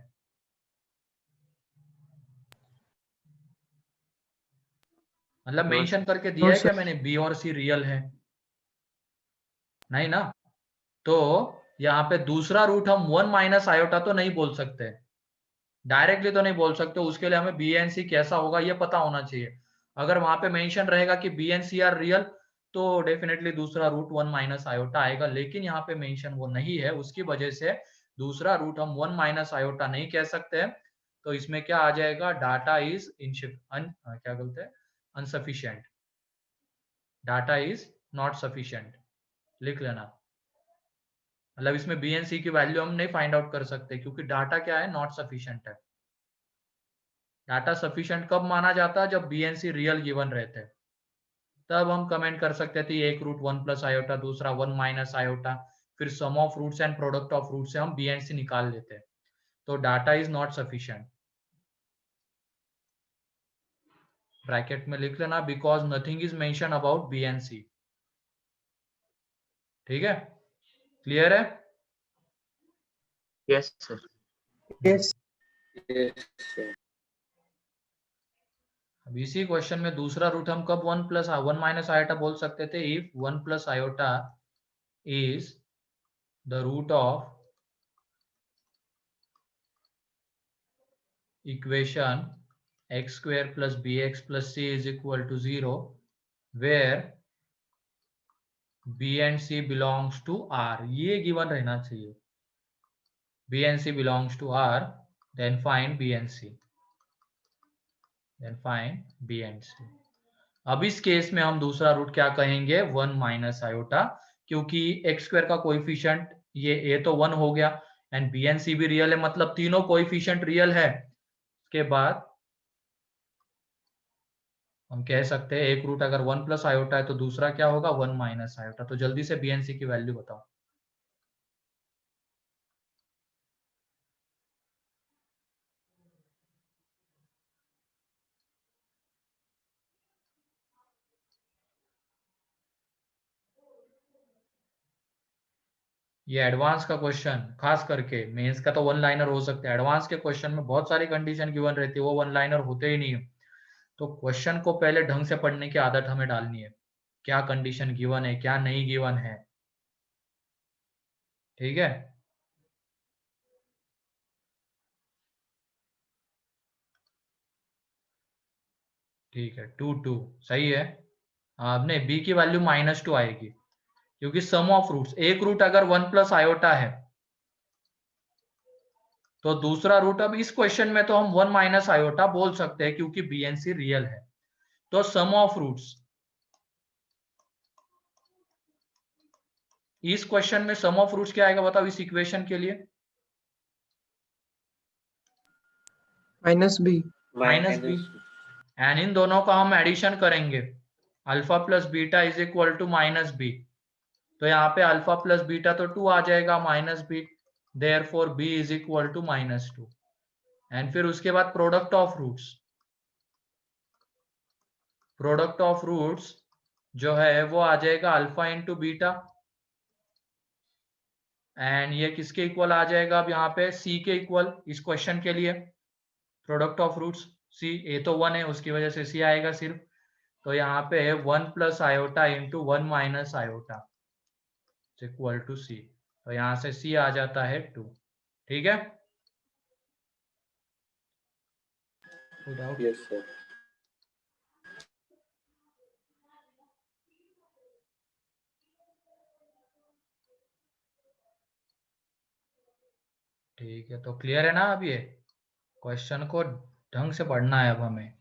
मतलब No, मेंशन sir. करके दिया No, है sir. क्या मैंने बी और सी रियल है? नहीं ना। तो यहाँ पे दूसरा रूट हम वन माइनस आयोटा तो नहीं बोल सकते, डायरेक्टली तो नहीं बोल सकते। उसके लिए हमें बी एंड सी कैसा होगा ये पता होना चाहिए। अगर वहां पे मेंशन रहेगा कि B and C are real, तो डेफिनेटली दूसरा रूट वन माइनस आयोटा आएगा। लेकिन यहाँ पे मेंशन वो नहीं है, उसकी वजह से दूसरा रूट हम वन माइनस आयोटा नहीं कह सकते। तो इसमें क्या आ जाएगा, डाटा इज क्या बोलते हैं, अनसफिशिएंट। डाटा इज नॉट सफिशिएंट, लिख लेना। मतलब इसमें बी एंड सी की वैल्यू हम नहीं फाइंड आउट कर सकते, क्योंकि डाटा क्या है, नॉट सफिशिएंट है। डाटा सफिशिएंट कब माना जाता है, जब b and c real given रहते हैं, तब हम कमेंट कर सकते थे एक रूट वन प्लस आयोटा, दूसरा वन माइनस आयोटा, फिर sum of roots and product of root से हम बी एंड सी निकाल लेते हैं। तो data is not sufficient, bracket में लिख लेना, because nothing is mention about b and c. ठीक है, क्लियर है? Yes, sir. Yes. Yes, sir. अब इसी क्वेश्चन में दूसरा रूट हम कब वन माइनस आयोटा बोल सकते थे, if one plus iota is the root of equation x square plus bx plus c is equal to 0, where b and c belongs to R। ये गिवन रहना चाहिए, b and c belongs to R, then find b and c, then find b and c। अब इस case में हम दूसरा root क्या कहेंगे, वन माइनस आयोटा, क्योंकि एक्स स्क्वायर का कोएफिशिएंट ये a तो वन हो गया, एंड b एंड c भी रियल है, मतलब तीनों कोएफिशिएंट रियल है। उसके बाद हम कह सकते हैं एक रूट अगर वन प्लस आयोटा है तो दूसरा क्या होगा, वन माइनस आयोटा। तो जल्दी से बी एंड सी की वैल्यू बताओ। ये एडवांस का क्वेश्चन, खास करके मेंस का तो वन लाइनर हो सकता है, एडवांस के क्वेश्चन में बहुत सारी कंडीशन गिवन रहती है, वो वन लाइनर होते ही नहीं है। तो क्वेश्चन को पहले ढंग से पढ़ने की आदत हमें डालनी है, क्या कंडीशन गिवन है, क्या नहीं गिवन है। ठीक है, ठीक है, 2 2 सही है। आपने बी की वैल्यू -2 आएगी, क्योंकि सम ऑफ रूट्स, एक रूट अगर वन प्लस आयोटा है तो दूसरा रूट, अब इस क्वेश्चन में तो हम वन माइनस आयोटा बोल सकते हैं क्योंकि बी एंड सी रियल है। तो सम ऑफ रूट्स, इस क्वेश्चन में सम ऑफ रूट्स क्या आएगा बताओ, इस इक्वेशन के लिए Minus B. Minus B, and इन दोनों का हम एडिशन करेंगे, alpha plus beta is equal to minus B. तो यहाँ पे अल्फा प्लस बीटा तो 2 आ जाएगा, minus B, therefore B is equal to -2। And फिर उसके बाद product of roots, product of roots जो है वो आ जाएगा अल्फा इंटू बीटा, एंड ये किसके इक्वल आ जाएगा अब यहाँ पे, सी के इक्वल इस क्वेश्चन के लिए, प्रोडक्ट ऑफ रूट्स सी, ए तो 1 है उसकी वजह से सी आएगा सिर्फ, तो यहाँ पे है 1 plus iota into 1 minus iota equal to c, तो यहाँ से सी आ जाता है 2। ठीक है, Yes, sir. ठीक है, तो क्लियर है ना अब ये क्वेश्चन को ढंग से पढ़ना है अब हमें।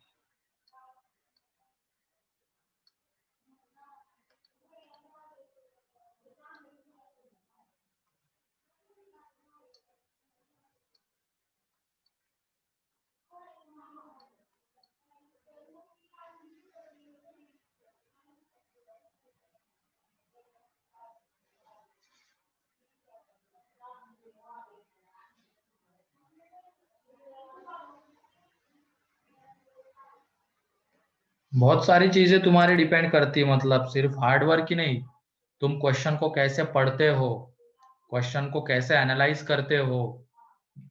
बहुत सारी चीजें तुम्हारी डिपेंड करती है, मतलब सिर्फ हार्ड वर्क ही नहीं, तुम क्वेश्चन को कैसे पढ़ते हो, क्वेश्चन को कैसे एनालाइज करते हो,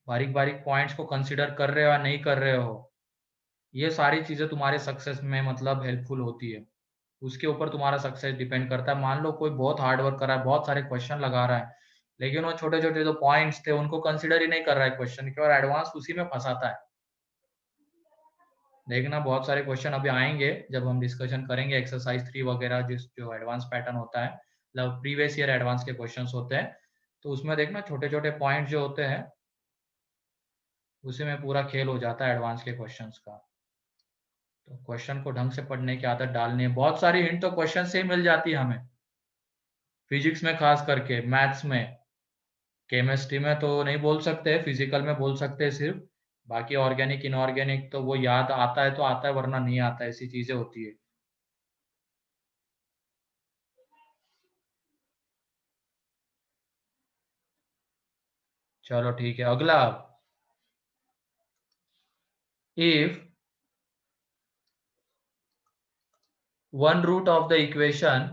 बारीक बारीक पॉइंट्स को कंसीडर कर रहे हो या नहीं कर रहे हो, ये सारी चीजें तुम्हारे सक्सेस में मतलब हेल्पफुल होती है। उसके ऊपर तुम्हारा सक्सेस डिपेंड करता है। मान लो कोई बहुत हार्ड वर्क कर रहा है, बहुत सारे क्वेश्चन लगा रहा है, लेकिन वो छोटे छोटे जो पॉइंट्स थे उनको कंसीडर ही नहीं कर रहा है क्वेश्चन के, और एडवांस उसी में फंसाता है। देखना बहुत सारे क्वेश्चन अभी आएंगे जब हम डिस्कशन करेंगे एक्सरसाइज 3 वगैरह, जिस जो एडवांस पैटर्न होता है, मतलब प्रीवियस ईयर एडवांस के क्वेश्चंस होते हैं, तो उसमें देखना छोटे छोटे पॉइंट जो होते हैं उसी में पूरा खेल हो जाता है एडवांस के क्वेश्चंस का। तो क्वेश्चन को ढंग से पढ़ने की आदत डालनी है। बहुत सारी हिंट तो क्वेश्चन से ही मिल जाती है हमें, फिजिक्स में खास करके, मैथ्स में, केमिस्ट्री में तो नहीं बोल सकते, फिजिकल में बोल सकते हैं सिर्फ, बाकी ऑर्गेनिक इनऑर्गेनिक तो वो याद आता है तो आता है, वरना नहीं आता, ऐसी चीजें होती है। चलो ठीक है, अगला, if one root of the equation,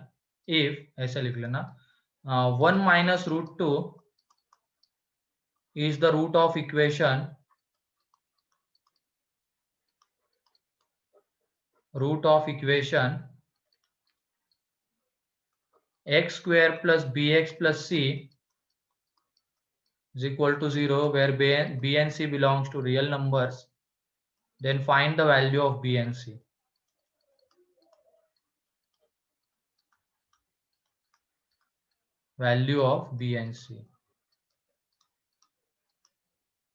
if ऐसे लिख लेना, 1 minus root 2 is the root of equation x square plus bx plus c is equal to 0, where b and c belongs to real numbers, then find the value of b and c. Value of b and c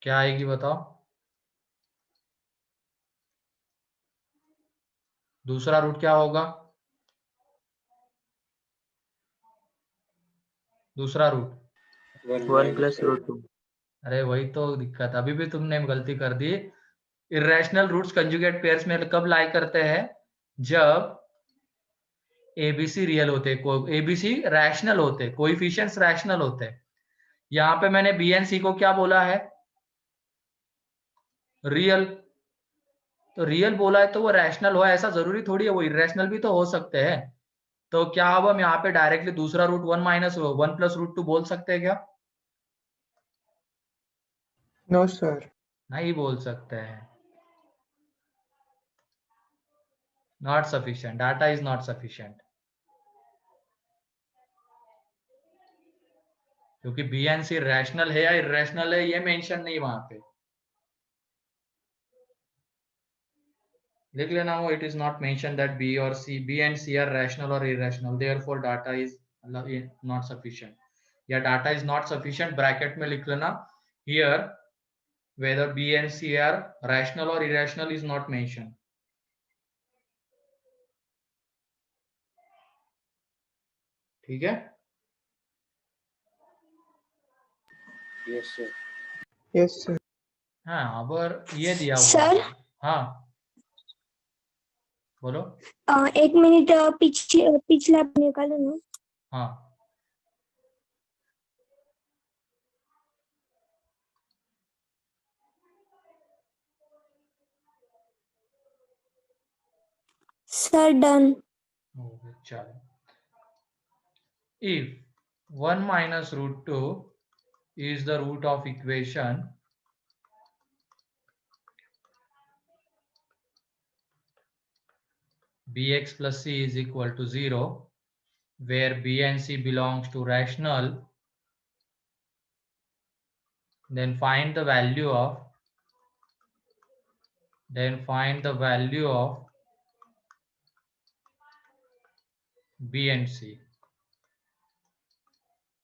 क्या आएगी बताओ। दूसरा root क्या होगा, दूसरा root 1 plus root 2. अरे वही तो दिक्कत, अभी भी तुमने गलती कर दी। इरेशनल रूट्स कंजुगेट पेयर्स में कब लाई करते हैं, जब एबीसी रियल होते, एबीसी रैशनल होते, कोएफिशिएंट्स रैशनल होते। यहाँ पे मैंने बी एंड सी को क्या बोला है, रियल, तो रियल बोला है तो वो रैशनल हो, ऐसा जरूरी थोड़ी है, वो इरेशनल भी तो हो सकते हैं। तो क्या अब हम यहाँ पे डायरेक्टली दूसरा रूट 1 माइनस 1 प्लस रूट 2 बोल सकते हैं क्या, No, sir. नहीं बोल सकते हैं। Not sufficient, data is not sufficient, क्योंकि बी एंड सी रैशनल है या इरेशनल है ये मेंशन नहीं वहां पे, लिख लेना वो, it is not mention that b और सी, b and C are rational और irrational, therefore data is not sufficient, या data is not sufficient bracket में लिख लेना, here whether b and c are rational or irrational is not mentioned. ठीक है, Yes, sir. Yes, sir. हाँ अब ये दिया हुआ सर? है। हाँ बोलो। एक मिनट, पिछला निकालो ना। हाँ सर डन। चलो, if 1 minus root 2 is the root of equation bx plus c is equal to 0, where b and c belongs to rational, then find the value of b and c.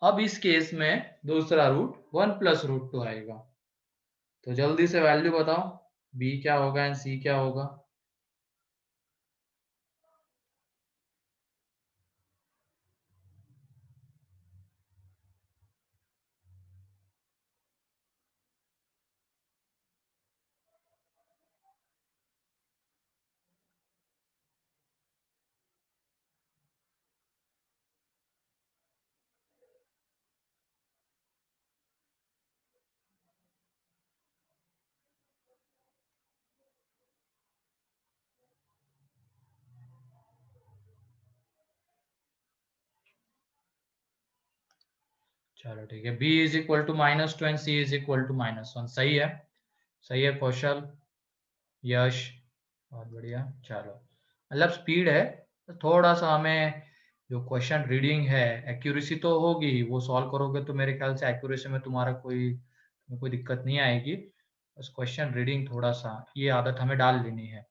अब इस case में दूसरा root 1 plus root 2 आएगा, तो जल्दी से value बताओ, b क्या होगा एंड c क्या होगा। चलो ठीक है, b is equal to -2 and c is equal to -1। सही है कौशल, यश, बहुत बढ़िया। चलो मतलब स्पीड है, तो थोड़ा सा हमें जो क्वेश्चन रीडिंग है, एक्यूरेसी तो होगी, वो सॉल्व करोगे तो मेरे ख्याल से एक्यूरेसी में तुम्हारा कोई दिक्कत नहीं आएगी। बस क्वेश्चन रीडिंग थोड़ा सा ये आदत हमें डाल लेनी है।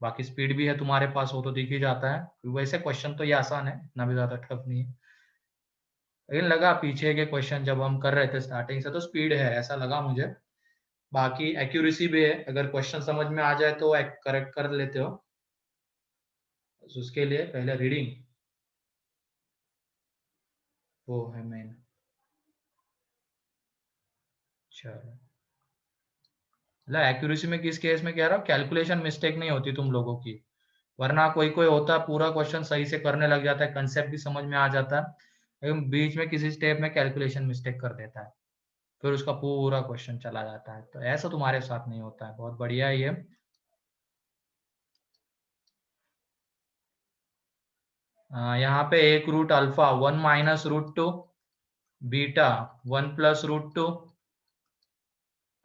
बाकी स्पीड भी है तुम्हारे पास, वो तो दिख ही जाता है। वैसे क्वेश्चन तो ये आसान है, इतना भी ज्यादा टफ नहीं है, लेकिन लगा पीछे के क्वेश्चन जब हम कर रहे थे स्टार्टिंग से तो स्पीड है ऐसा लगा मुझे। बाकी एक्यूरेसी भी है, अगर क्वेश्चन समझ में आ जाए तो करेक्ट कर लेते हो, तो उसके लिए पहले रीडिंग वो है मेन। चलो मतलब एक्यूरेसी में किस केस में कह रहा हूँ, कैलकुलेशन मिस्टेक नहीं होती तुम लोगों की, वरना कोई कोई होता है पूरा क्वेश्चन सही से करने लग जाता है, कंसेप्ट भी समझ में आ जाता है, लेकिन बीच में किसी स्टेप में कैलकुलेशन मिस्टेक कर देता है, फिर उसका पूरा क्वेश्चन चला जाता है। तो ऐसा तुम्हारे साथ नहीं होता है, बहुत बढ़िया है ये। यहाँ पे एक root alpha 1 minus root 2, beta 1 plus root 2,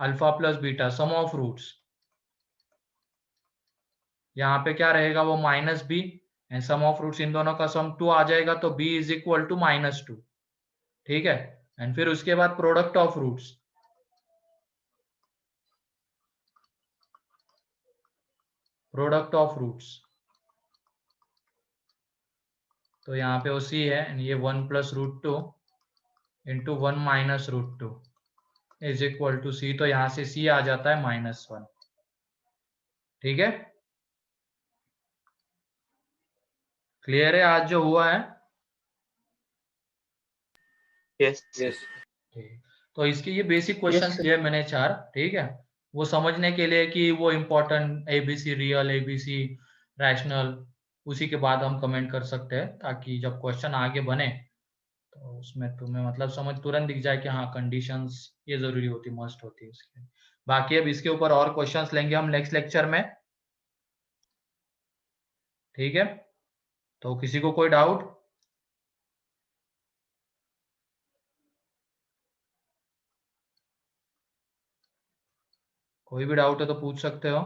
alpha plus beta sum of roots, यहाँ पे क्या रहेगा वो minus B, and sum of roots इन दोनों का सम 2 आ जाएगा, तो b इज इक्वल टू -2। ठीक है, एंड फिर उसके बाद प्रोडक्ट ऑफ रूट्स, तो यहाँ पे वो c है, एंड ये 1 plus root 2 into 1 minus root 2 is equal to c, तो यहाँ से c आ जाता है -1। ठीक है, क्लियर है आज जो हुआ है। Yes. यस ठीक, तो इसके ये बेसिक क्वेश्चन sir. दिए मैंने 4, ठीक है, वो समझने के लिए कि वो important ABC real, ABC rational, उसी के बाद हम कमेंट कर सकते हैं, ताकि जब क्वेश्चन आगे बने तो उसमें तुम्हें मतलब समझ तुरंत दिख जाए कि हाँ कंडीशंस ये जरूरी होती, मस्ट होती है इसके। बाकी अब इसके ऊपर और क्वेश्चंस लेंगे हम नेक्स्ट लेक्चर में। ठीक है, तो किसी को कोई डाउट? कोई भी डाउट है तो पूछ सकते हो।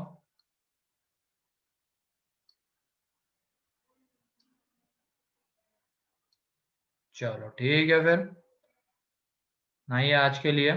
चलो ठीक है फिर, नहीं आज के लिए।